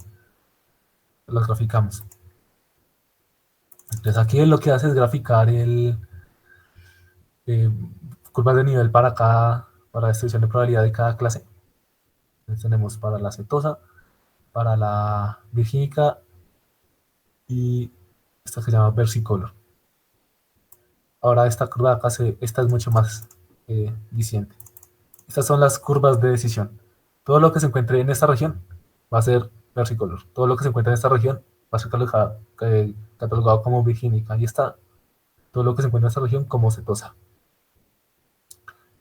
las graficamos. Entonces aquí lo que hace es graficar eh, curvas de nivel para la distribución de probabilidad de cada clase. Entonces tenemos para la cetosa, para la virgínica y esta que se llama versicolor. Ahora esta curva de acá, esta es mucho más diciente. Estas son las curvas de decisión. Todo lo que se encuentre en esta región va a ser versicolor. Todo lo que se encuentra en esta región va a ser catalogado como virgínica. Y está todo lo que se encuentra en esta región como cetosa.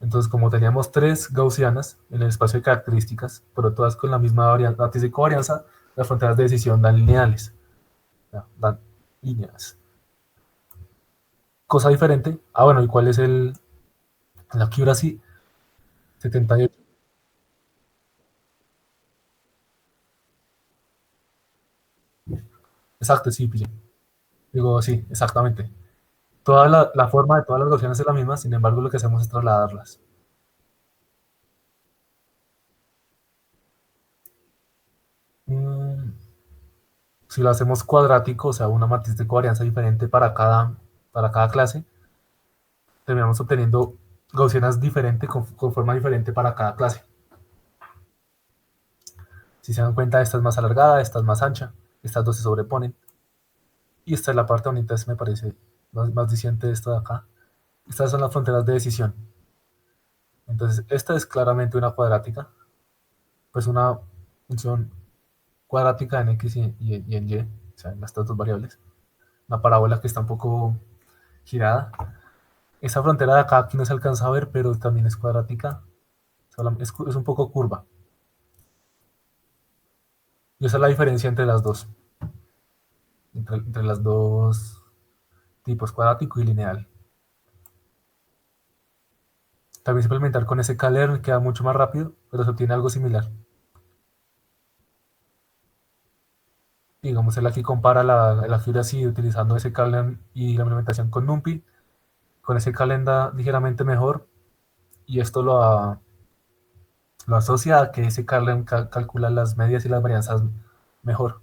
Entonces, como teníamos 3 gaussianas en el espacio de características, pero todas con la misma matriz de covarianza, las fronteras de decisión dan lineales. Dan líneas. Cosa diferente. Bueno, ¿y cuál es la accuracy? 78. Exacto, sí, pille. Digo, sí, exactamente. Toda la forma de todas las gaussianas es la misma, sin embargo, lo que hacemos es trasladarlas. Mm, si lo hacemos cuadrático, o sea, una matriz de covarianza diferente para cada clase, terminamos obteniendo gaussianas diferentes con forma diferente para cada clase. Si se dan cuenta, esta es más alargada, esta es más ancha, estas dos se sobreponen. Y esta es la parte bonita, me parece más diciente de esto de acá. Estas son las fronteras de decisión. Entonces, esta es claramente una cuadrática, pues una función cuadrática en x y en y, o sea, en estas dos variables. Una parábola que está un poco girada. Esa frontera de acá aquí no se alcanza a ver, pero también es cuadrática. Es un poco curva. Y esa es la diferencia entre las dos. Entre las dos tipos, cuadrático y lineal. También se implementar con sklearn, queda mucho más rápido, pero se obtiene algo similar. Digamos, él aquí compara la accuracy utilizando sklearn y la implementación con NumPy. Con sklearn da ligeramente mejor, y esto lo asocia a que sklearn calcula las medias y las varianzas mejor.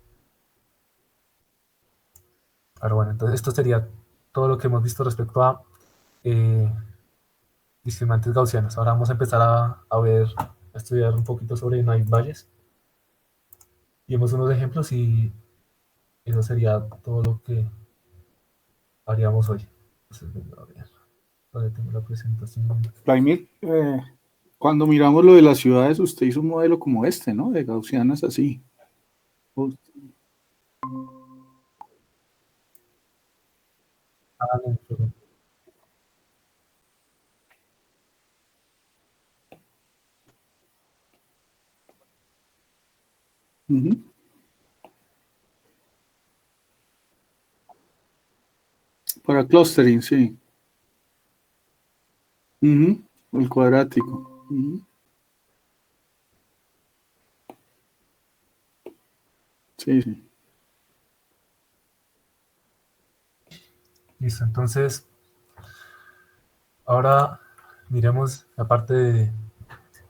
Pero bueno, entonces esto sería todo lo que hemos visto respecto a discriminantes gaussianos. Ahora vamos a empezar a estudiar un poquito sobre naive Bayes. Y vemos unos ejemplos y eso sería todo lo que haríamos hoy. Entonces, venga, a ver. Ahora tengo la presentación. Vladimir, cuando miramos lo de las ciudades, usted hizo un modelo como este, ¿no? De gaussianas así. Ujú. Ah, no, perdón. Para clustering, sí. Ujú. El cuadrático. Ujú. Sí, sí. Listo, entonces ahora miremos la parte de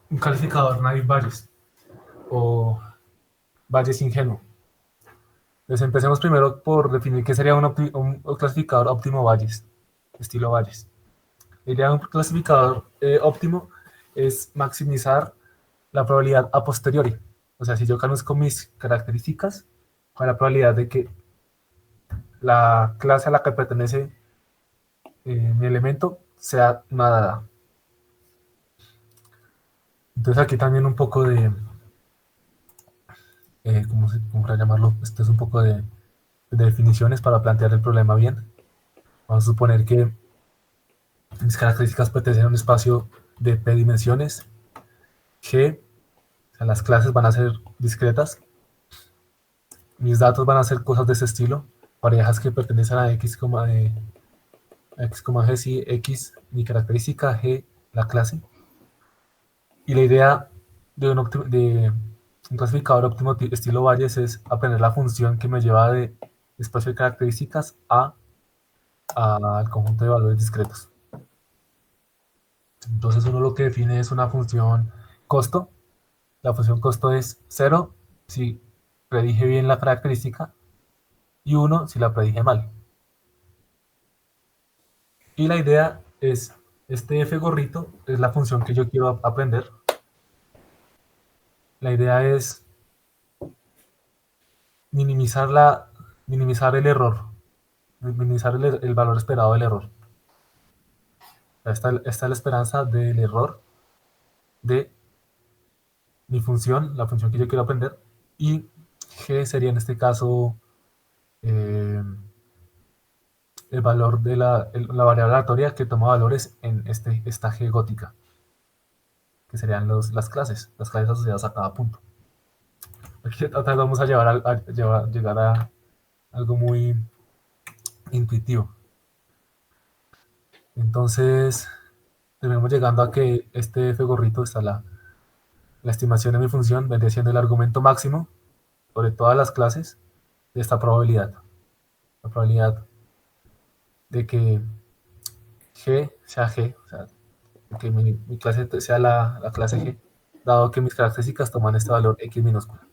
un calificador naive Bayes o Bayes ingenuo. Entonces empecemos primero por definir qué sería un clasificador óptimo Bayes, estilo Bayes. La idea de un clasificador óptimo es maximizar la probabilidad a posteriori. O sea, si yo conozco mis características, con la probabilidad de que la clase a la que pertenece mi elemento sea una dada. Entonces aquí también un poco de, ¿cómo para llamarlo? Esto es un poco de definiciones para plantear el problema bien. Vamos a suponer que mis características pertenecen a un espacio de p dimensiones. G, o sea, las clases van a ser discretas. Mis datos van a ser cosas de ese estilo. Parejas que pertenecen a X, X, G, si X, mi característica, G, la clase. Y la idea de un clasificador óptimo estilo Bayes es aprender la función que me lleva de espacio de características al conjunto de valores discretos. Entonces uno lo que define es una función costo. La función costo es 0 si predije bien la característica y 1 si la predije mal. Y la idea es, este f gorrito es la función que yo quiero aprender. La idea es minimizar, minimizar el error, minimizar el valor esperado del error. Esta es la esperanza del error de mi función, la función que yo quiero aprender, y g sería en este caso el valor de la variable aleatoria que toma valores en esta g gótica, que serían las clases asociadas a cada punto. Aquí otra vez vamos a llegar a algo muy intuitivo. Entonces, terminamos llegando a que este f gorrito está la estimación de mi función, vendría siendo el argumento máximo sobre todas las clases de esta probabilidad. La probabilidad de que G sea G, o sea, que mi clase sea la clase G, dado que mis características toman este valor X minúscula.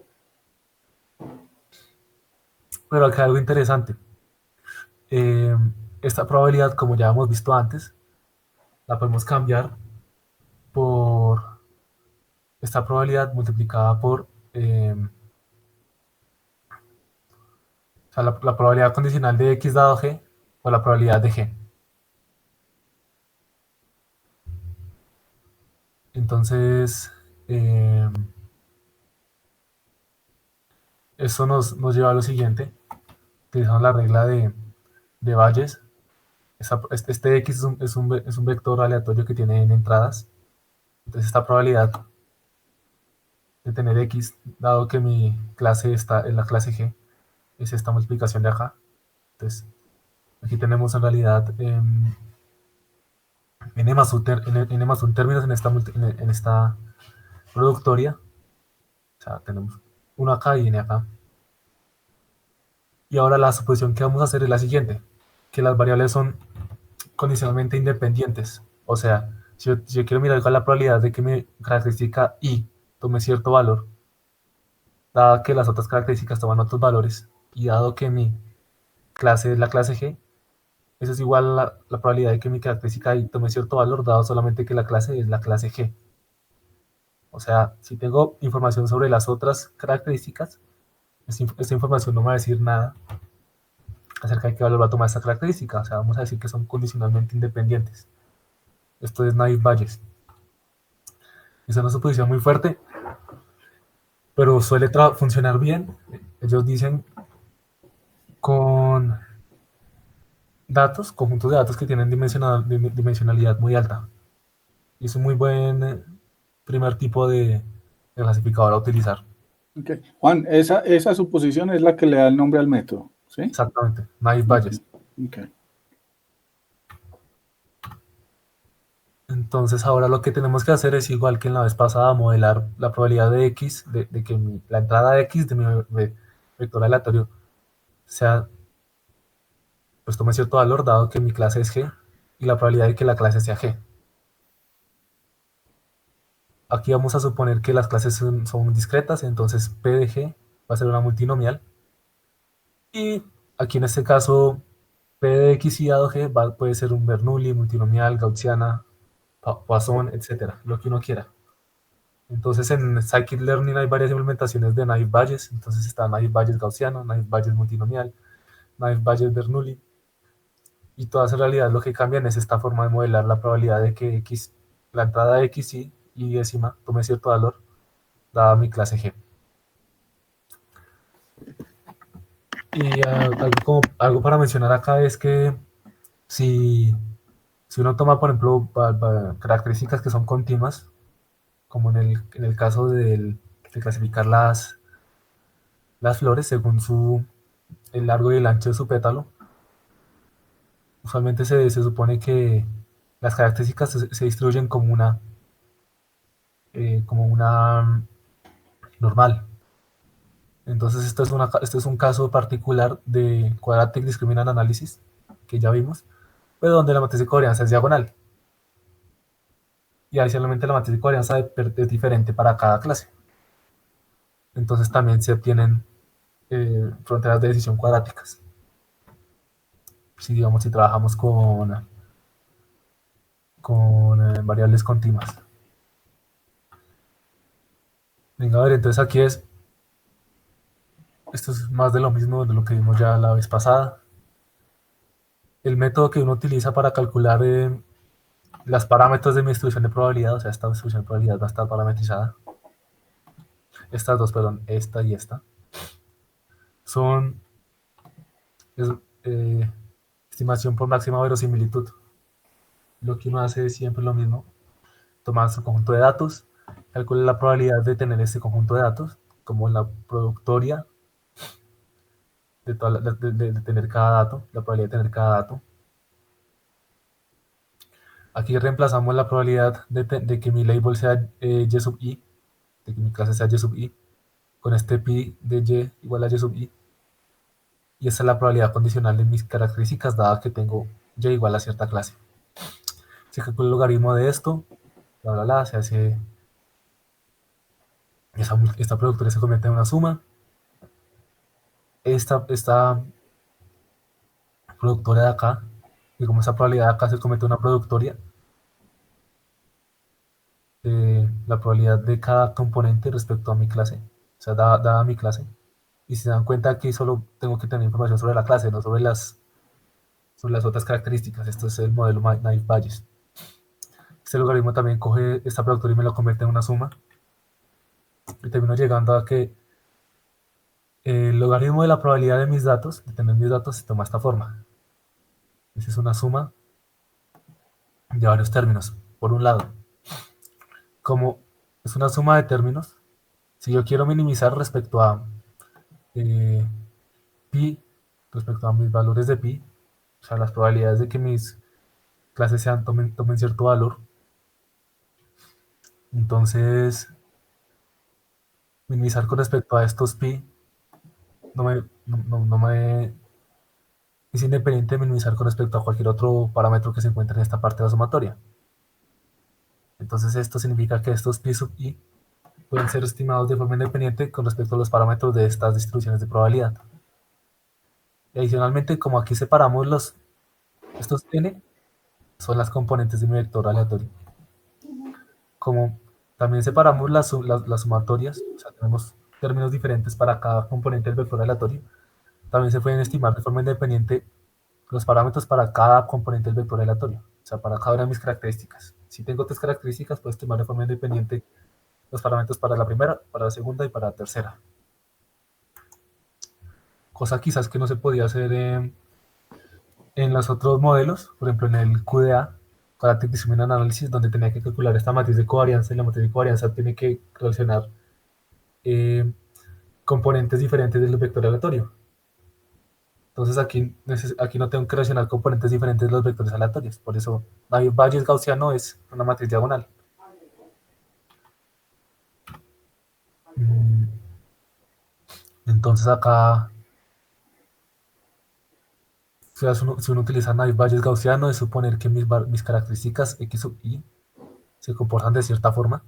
Pero acá hay algo interesante. Eh, esta probabilidad, como ya hemos visto antes, la podemos cambiar por esta probabilidad multiplicada por o sea, la probabilidad condicional de X dado G o la probabilidad de G. Entonces, esto nos lleva a lo siguiente. Utilizamos la regla de Bayes. Este X es un vector aleatorio que tiene n entradas. Entonces, esta probabilidad de tener X, dado que mi clase está en la clase G, es esta multiplicación de acá. Entonces, aquí tenemos en realidad n más un términos en esta productoria. O sea, tenemos uno acá y n acá. Y ahora la suposición que vamos a hacer es la siguiente, que las variables son condicionalmente independientes. O sea, si yo quiero mirar cuál es la probabilidad de que mi característica i tome cierto valor, dado que las otras características toman otros valores, y dado que mi clase es la clase G, eso es igual a la probabilidad de que mi característica i tome cierto valor, dado solamente que la clase es la clase G. O sea, si tengo información sobre las otras características, esta información no me va a decir nada acerca de qué valor va a tomar esta característica. O sea, vamos a decir que son condicionalmente independientes. Esto es Naive Bayes. Es una suposición muy fuerte, pero suele funcionar bien. Ellos dicen con datos, conjuntos de datos que tienen dimensionalidad muy alta. Y es un muy buen primer tipo de clasificador a utilizar. Okay. Juan, esa suposición es la que le da el nombre al método, ¿sí? Exactamente, Naive Bayes. Okay. Entonces ahora lo que tenemos que hacer es igual que en la vez pasada, modelar la probabilidad de x, de que la entrada de x de mi vector aleatorio sea, pues tome cierto valor, dado que mi clase es g, y la probabilidad de que la clase sea g. Aquí vamos a suponer que las clases son discretas, entonces P de G va a ser una multinomial. Y aquí en este caso, P de X y dado G puede ser un Bernoulli, multinomial, gaussiana, Poisson, etcétera, lo que uno quiera. Entonces en Scikit-Learning hay varias implementaciones de Naive Bayes. Entonces está Naive Bayes gaussiano, Naive Bayes multinomial, Naive Bayes Bernoulli. Y todas en realidad lo que cambian es esta forma de modelar la probabilidad de que X, la entrada de X y décima tome cierto valor, dada mi clase G. Y algo para mencionar acá es que si uno toma, por ejemplo, características que son continuas, como en el caso de clasificar las flores según el largo y el ancho de su pétalo, usualmente se supone que las características se distribuyen como una normal. Entonces esto es un caso particular de Quadratic Discriminant Analysis, que ya vimos, pero donde la matriz de covarianza es diagonal. Y adicionalmente la matriz de covarianza es diferente para cada clase. Entonces también se obtienen fronteras de decisión cuadráticas. Si digamos, si trabajamos con variables continuas. Venga, a ver, entonces aquí esto es más de lo mismo de lo que vimos ya la vez pasada. El método que uno utiliza para calcular los parámetros de mi distribución de probabilidad, o sea, esta distribución de probabilidad va a estar parametrizada. Estas dos, perdón, esta y esta. Son estimación por máxima verosimilitud. Lo que uno hace es siempre lo mismo. Toma su conjunto de datos, calcula la probabilidad de tener este conjunto de datos, como en la productoria de tener cada dato, la probabilidad de tener cada dato. Aquí reemplazamos la probabilidad de que mi label sea y sub i, de que mi clase sea y sub i, con este pi de y igual a y sub i. Y esta es la probabilidad condicional de mis características, dada que tengo y igual a cierta clase. Se calcula el logaritmo de esto, bla, bla, bla, se hace... Esta productoria se convierte en una suma. Esta productoria de acá, y como esta probabilidad de acá se convierte en una productoria, la probabilidad de cada componente respecto a mi clase, o sea, dada mi clase. Y si se dan cuenta, aquí solo tengo que tener información sobre la clase, no sobre las otras características. Esto es el modelo Naive Bayes. Este logaritmo también coge esta productoria y me lo convierte en una suma. Y termino llegando a que el logaritmo de la probabilidad de mis datos, de tener mis datos, se toma esta forma. Esa es una suma de varios términos. Por un lado, como es una suma de términos, si yo quiero minimizar respecto a pi, respecto a mis valores de pi, o sea, las probabilidades de que mis clases sean, tomen cierto valor. Entonces, minimizar con respecto a estos pi no me, no me es independiente de minimizar con respecto a cualquier otro parámetro que se encuentre en esta parte de la sumatoria. Entonces esto significa que estos pi sub i pueden ser estimados de forma independiente con respecto a los parámetros de estas distribuciones de probabilidad. Y adicionalmente, como aquí separamos estos n, son las componentes de mi vector aleatorio. Como también separamos las sumatorias, o sea, tenemos términos diferentes para cada componente del vector aleatorio, también se pueden estimar de forma independiente los parámetros para cada componente del vector aleatorio, o sea, para cada una de mis características. Si tengo tres características, puedo estimar de forma independiente los parámetros para la primera, para la segunda y para la tercera. Cosa quizás que no se podía hacer en los otros modelos, por ejemplo en el QDA, Quadratic Distribution Analysis, donde tenía que calcular esta matriz de covarianza, y la matriz de covarianza tiene que relacionar eh, componentes diferentes del vector aleatorio. Entonces aquí no tengo que relacionar componentes diferentes de los vectores aleatorios. Por eso Bayes gaussiano es una matriz diagonal. Entonces acá, si uno utiliza Navier Bayes gaussiano, es suponer que mis características x sub i se comportan de cierta forma.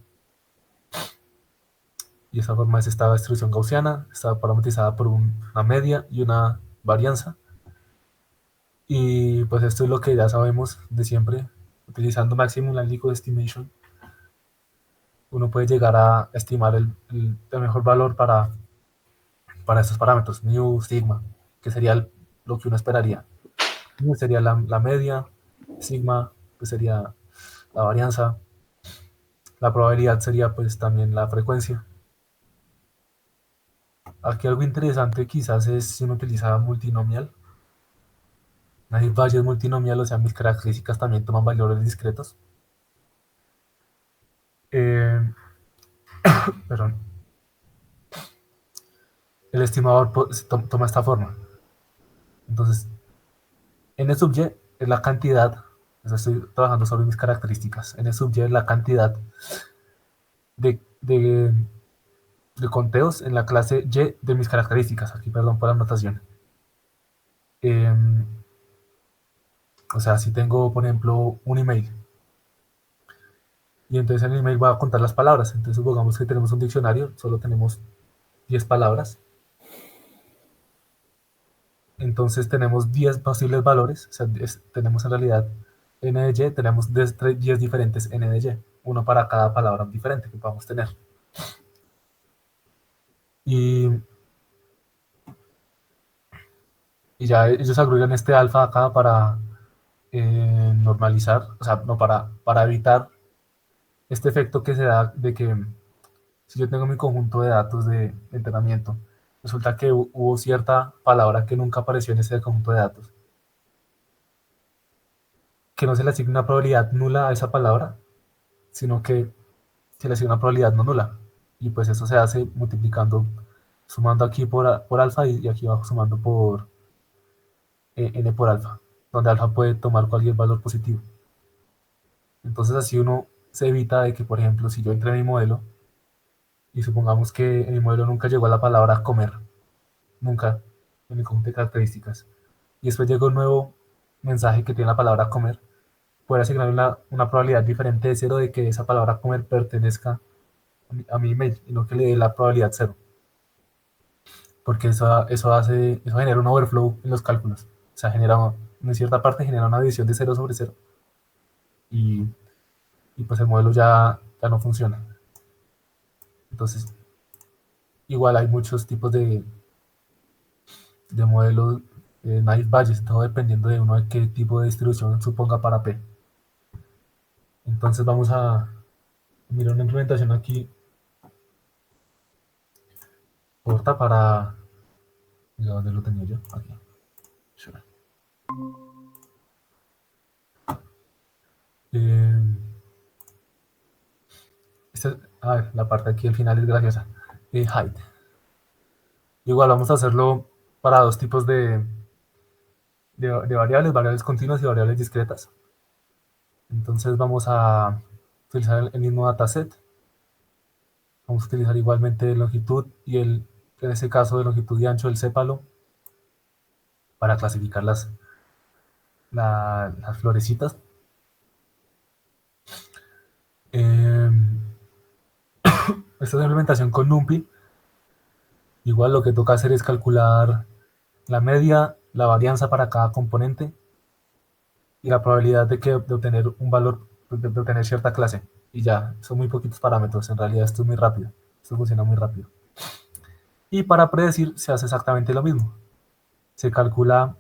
Y esa forma es esta distribución gaussiana, está parametrizada por una media y una varianza. Y pues esto es lo que ya sabemos de siempre. Utilizando Maximum Likelihood Estimation, uno puede llegar a estimar el mejor valor para estos parámetros, mu, sigma, que sería lo que uno esperaría. Mu sería la media, sigma pues sería la varianza, la probabilidad sería pues también la frecuencia. Aquí algo interesante quizás es si uno utiliza multinomial. Hay Bayes multinomial, o sea, mis características también toman valores discretos. Eh, perdón. El estimador toma esta forma. Entonces, n sub y es la cantidad, o sea, estoy trabajando sobre mis características. N sub y es la cantidad de conteos en la clase y de mis características. Aquí, perdón por la anotación. Eh, o sea, si tengo, por ejemplo, un email, y entonces en el email voy a contar las palabras. Entonces, supongamos que tenemos un diccionario, solo tenemos 10 palabras. Entonces tenemos 10 posibles valores, o sea, tenemos en realidad n de y, tenemos 10 diferentes n de y, uno para cada palabra diferente que podamos tener. Y, y ya ellos agregan este alfa acá para normalizar, o sea, no, para evitar este efecto que se da de que si yo tengo mi conjunto de datos de entrenamiento, resulta que hubo cierta palabra que nunca apareció en ese conjunto de datos, que no se le asigne una probabilidad nula a esa palabra, sino que se le asigna una probabilidad no nula. Y pues eso se hace multiplicando, sumando aquí por alfa y aquí abajo sumando por n por alfa, donde alfa puede tomar cualquier valor positivo. Entonces así uno se evita de que, por ejemplo, si yo entré en mi modelo y supongamos que en mi modelo nunca llegó a la palabra comer, nunca, en mi conjunto de características, y después llega un nuevo mensaje que tiene la palabra comer, puede asignar una probabilidad diferente de cero de que esa palabra comer pertenezca a mi email y no que le dé la probabilidad cero, porque eso genera un overflow en los cálculos, o sea, en cierta parte genera una división de cero sobre cero y, y pues el modelo ya no funciona. Entonces, igual hay muchos tipos de modelos naive Bayes, todo dependiendo de uno de qué tipo de distribución suponga para P. Entonces vamos a mirar una implementación aquí corta para... ¿Dónde lo tenía yo? Aquí. Eh, la parte aquí al final es graciosa. Height. Igual vamos a hacerlo para dos tipos de variables continuas y variables discretas. Entonces vamos a utilizar el mismo dataset. Vamos a utilizar igualmente longitud y en ese caso de longitud y ancho del sépalo para clasificar las florecitas. Eh, Esta es la implementación con NumPy. Igual lo que toca hacer es calcular la media, la varianza para cada componente y la probabilidad de obtener un valor, de obtener cierta clase. Y ya, son muy poquitos parámetros. En realidad esto es muy rápido. Esto funciona muy rápido. Y para predecir se hace exactamente lo mismo. Se calcula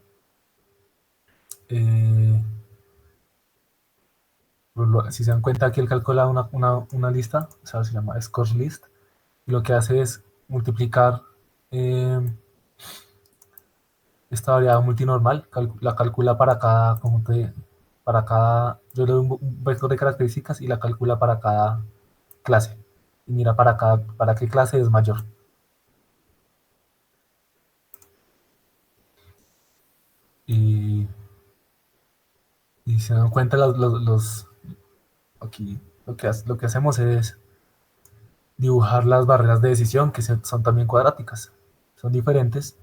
si se dan cuenta aquí él calcula una lista, o sea, se llama score list, y lo que hace es multiplicar eh, esta variable multinormal, la calcula para cada conjunto yo le doy un vector de características y la calcula para cada clase, y mira para qué clase es mayor. Y, y si se dan cuenta aquí lo que hacemos es dibujar las barreras de decisión, que son también cuadráticas. Son diferentes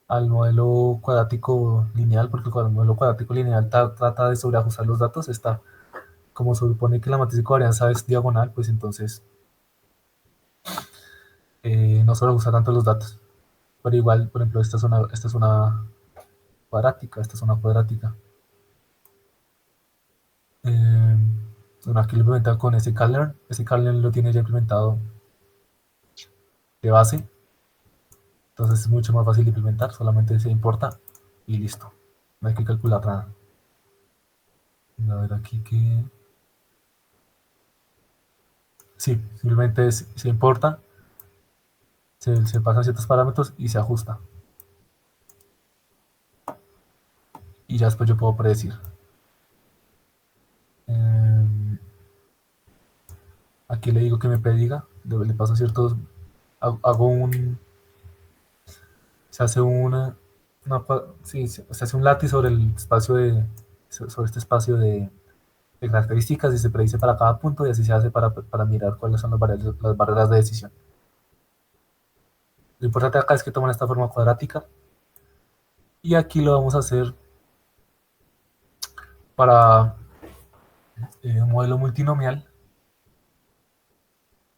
al modelo cuadrático lineal, porque el modelo cuadrático lineal trata de sobreajustar los datos. Como se supone que la matriz de covarianza es diagonal, pues entonces no sobreajusta tanto los datos. Pero igual, por ejemplo, esta es una cuadrática, esta es una cuadrática. Bueno, aquí lo implementado con ese Kernel. Ese Kernel lo tiene ya implementado de base. Entonces es mucho más fácil de implementar, solamente se importa y listo. No hay que calcular nada. A ver aquí que... Sí, simplemente se importa, se pasan ciertos parámetros y se ajusta. Y ya después yo puedo predecir. Aquí le digo que me prediga, le paso ciertos... Hago un... Se hace sí, se hace un látiz sobre el espacio sobre este espacio de características y se predice para cada punto y así se hace para mirar cuáles son las barreras de decisión. Lo importante acá es que toman esta forma cuadrática y aquí lo vamos a hacer para un modelo multinomial.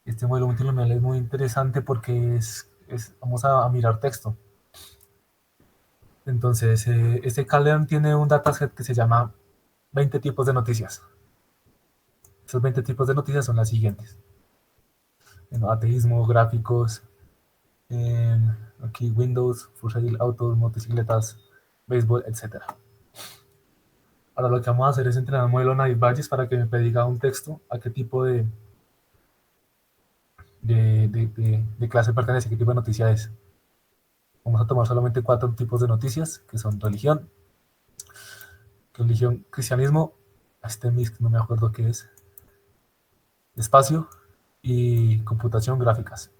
Este modelo multinomial es muy interesante porque vamos a mirar texto. Entonces, este Calderon tiene un dataset que se llama 20 tipos de noticias. Esos 20 tipos de noticias son las siguientes. Ateísmo, gráficos, aquí Windows, for sale, autos, motocicletas, béisbol, etc. Ahora lo que vamos a hacer es entrenar un modelo Native Bayes para que me prediga un texto a qué tipo de clase pertenece, qué tipo de noticia es. Vamos a tomar solamente 4 tipos de noticias, que son religión, cristianismo, no me acuerdo qué es, espacio y computación gráficas.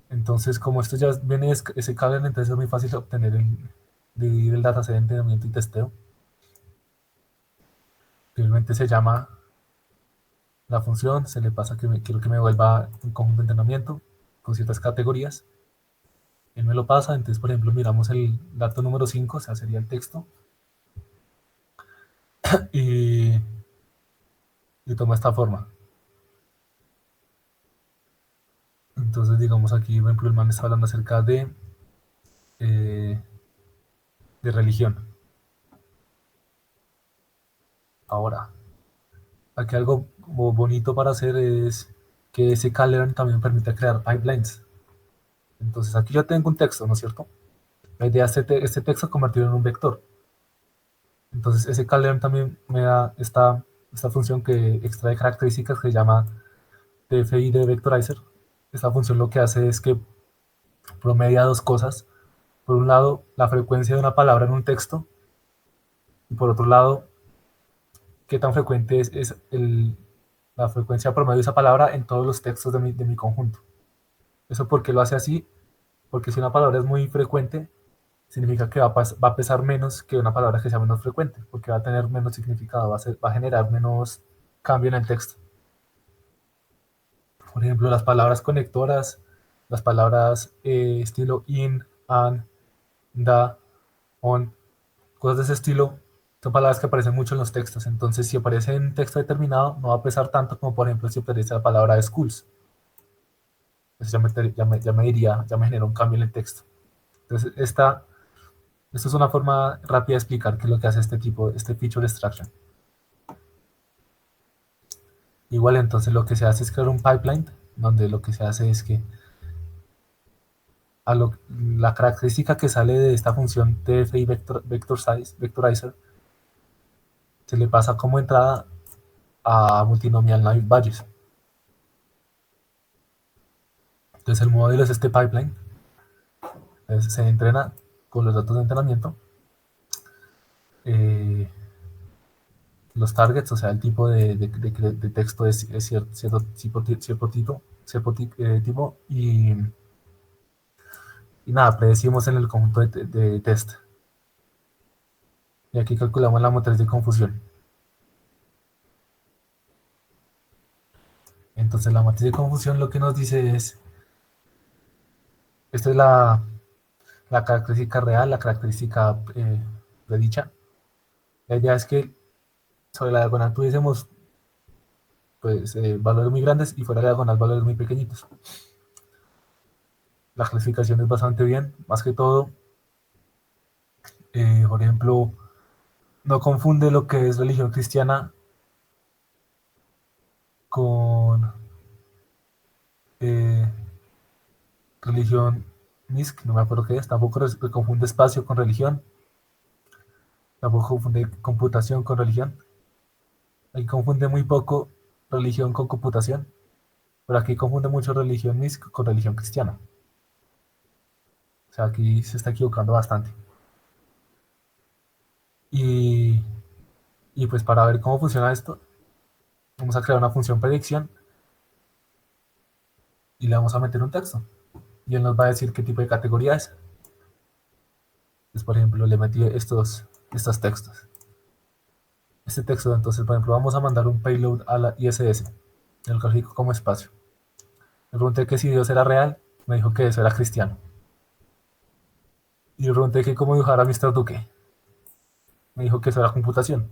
Entonces, como esto ya viene ese cable, entonces es muy fácil dividir el dataset de entrenamiento y testeo. Simplemente se llama la función, se le pasa que quiero que me vuelva un conjunto de entrenamiento con ciertas categorías. Él me lo pasa, entonces por ejemplo miramos el dato número 5, o sea, sería el texto, y toma esta forma. Entonces digamos aquí, por ejemplo, el man está hablando acerca eh, de religión. Ahora, aquí algo bonito para hacer es que ese Calendar también permite crear pipelines. Entonces aquí yo tengo un texto, ¿no es cierto? La idea es este texto convertirlo en un vector. Entonces ese Calendar también me da esta función que extrae características que se llama TFID Vectorizer. Esta función lo que hace es que promedia dos cosas. Por un lado, la frecuencia de una palabra en un texto, y por otro lado, qué tan frecuente es la frecuencia promedio de esa palabra en todos los textos de mi conjunto. ¿Eso por qué lo hace así? Porque si una palabra es muy frecuente, significa que va a pesar menos que una palabra que sea menos frecuente, porque va a tener menos significado, va a generar menos cambio en el texto. Por ejemplo, las palabras conectoras, las palabras estilo in, an, da, on, cosas de ese estilo, son palabras que aparecen mucho en los textos. Entonces, si aparece en un texto determinado, no va a pesar tanto como, por ejemplo, si aparece la palabra schools. Eso ya me genera un cambio en el texto. Entonces, esta es una forma rápida de explicar qué es lo que hace este feature extraction. Igual, entonces, lo que se hace es crear un pipeline, donde lo que se hace es que la característica que sale de esta función TFI vectorizer se le pasa como entrada a multinomial naive Bayes. Entonces el modelo es este pipeline. Entonces se entrena con los datos de entrenamiento, eh, los targets, o sea, el tipo de texto es cierto tipo, y nada, predecimos en el conjunto de test. Y aquí calculamos la matriz de confusión. Entonces la matriz de confusión lo que nos dice es, esta es la característica real, la característica predicha. La idea es que sobre la diagonal tuviésemos pues, valores muy grandes y fuera de la diagonal valores muy pequeñitos. La clasificación es bastante bien, más que todo, por ejemplo, no confunde lo que es religión cristiana con eh, religión MISC, no me acuerdo qué es, tampoco confunde espacio con religión, tampoco confunde computación con religión, aquí confunde muy poco religión con computación, pero aquí confunde mucho religión MISC con religión cristiana. O sea, aquí se está equivocando bastante. Y, y pues para ver cómo funciona esto, vamos a crear una función predicción y le vamos a meter un texto. Y él nos va a decir qué tipo de categoría es. Entonces, por ejemplo, le metí estos textos. Este texto, entonces, por ejemplo, vamos a mandar un payload a la ISS. El califico como espacio. Le pregunté que si Dios era real, me dijo que eso era cristiano. Y le pregunté que cómo dibujar a Mr. Duque. Me dijo que eso era computación.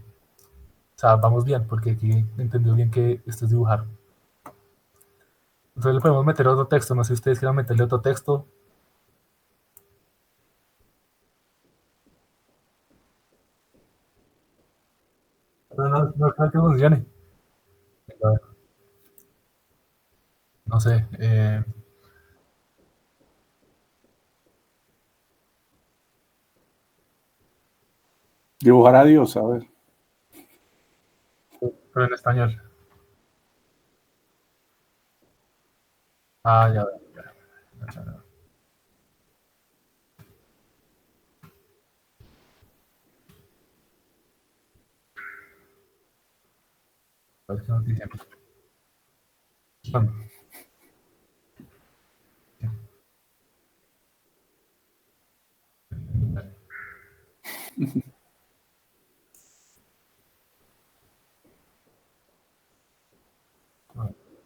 O sea, vamos bien, porque aquí entendió bien que esto es dibujar. Entonces le podemos meter otro texto. No sé si ustedes quieran meterle otro texto. Pero no creo que funcione. No sé. Dibujar a Dios, a ver. Pero en español. Ah, ya veo. Ya. A ver qué nos dicen. Bueno,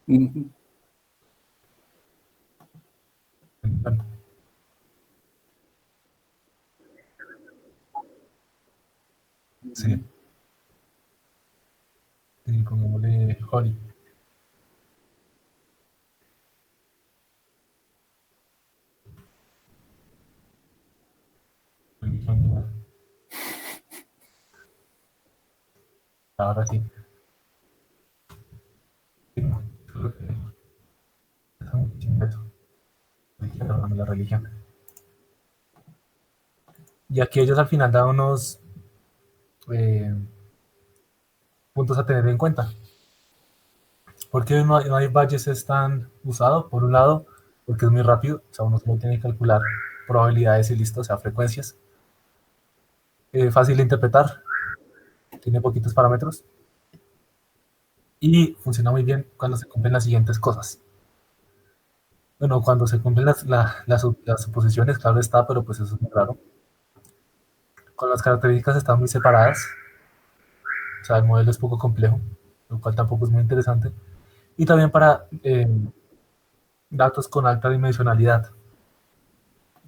Ujú. bueno, sí. Y pongámosle Holly. Ahora sí. La religión. Y aquí ellos al final dan unos eh, puntos a tener en cuenta. Porque no hay valles es tan usado, por un lado, porque es muy rápido, o sea, uno solo tiene que calcular probabilidades y listo, o sea, frecuencias. Fácil de interpretar, tiene poquitos parámetros y funciona muy bien cuando se cumplen las siguientes cosas. Bueno, cuando se cumplen las suposiciones, claro está, pero pues eso es muy raro. con las características están muy separadas, o sea, el modelo es poco complejo, lo cual tampoco es muy interesante. Y también para datos con alta dimensionalidad.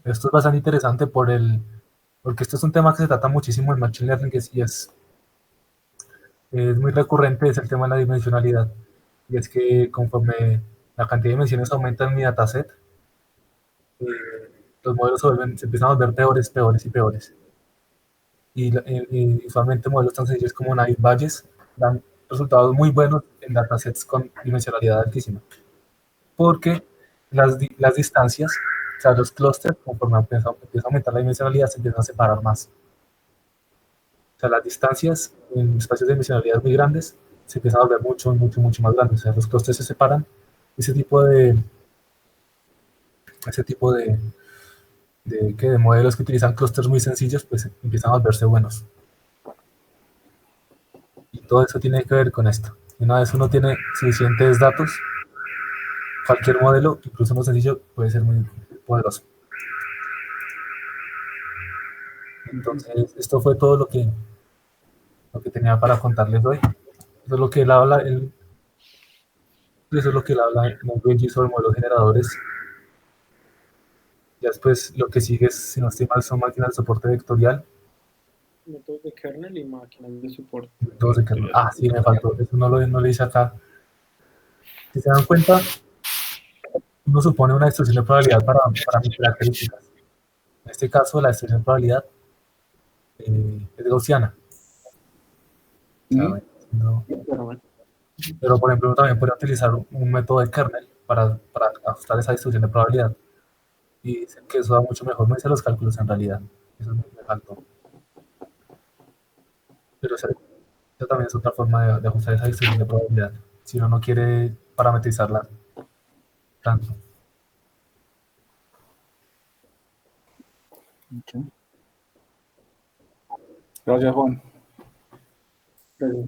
Esto es bastante interesante porque esto es un tema que se trata muchísimo en Machine Learning y es muy recurrente, es el tema de la dimensionalidad. Y es que conforme la cantidad de dimensiones aumenta en mi dataset, eh, los modelos se empiezan a volver peores, peores y peores. Y usualmente modelos tan sencillos como Naïve Bayes dan resultados muy buenos en datasets con dimensionalidad altísima. Porque las distancias, o sea, los clústeres, conforme empieza a aumentar la dimensionalidad, se empiezan a separar más. O sea, las distancias en espacios de dimensionalidad muy grandes se empiezan a volver mucho, mucho, mucho más grandes. O sea, los clústeres se separan. Ese tipo de, ese tipo de modelos que utilizan clústeres muy sencillos, pues empiezan a volverse buenos. Y todo eso tiene que ver con esto. Y una vez uno tiene suficientes datos, cualquier modelo, incluso uno sencillo, puede ser muy poderoso. Entonces, esto fue todo lo que tenía para contarles hoy. Eso es lo que él habla, eso es lo que él habla en Benji sobre modelos generadores. Ya después lo que sigue, si no estoy mal, son máquinas de soporte vectorial. Métodos de kernel y máquinas de soporte Vectorial. vectorial. Ah, sí, me faltó. Eso no lo hice acá. Si se dan cuenta, uno supone una distribución de probabilidad para mis características. En este caso, la distribución de probabilidad es gaussiana. O sea, pero, por ejemplo, uno también puede utilizar un método de kernel para ajustar esa distribución de probabilidad. Y dicen que eso da mucho mejor. No hice los cálculos en realidad. Eso me faltó. Pero esa también es otra forma de ajustar esa distribución de probabilidad. Si uno no quiere parametrizarla tanto. Okay. Gracias, Juan. Pero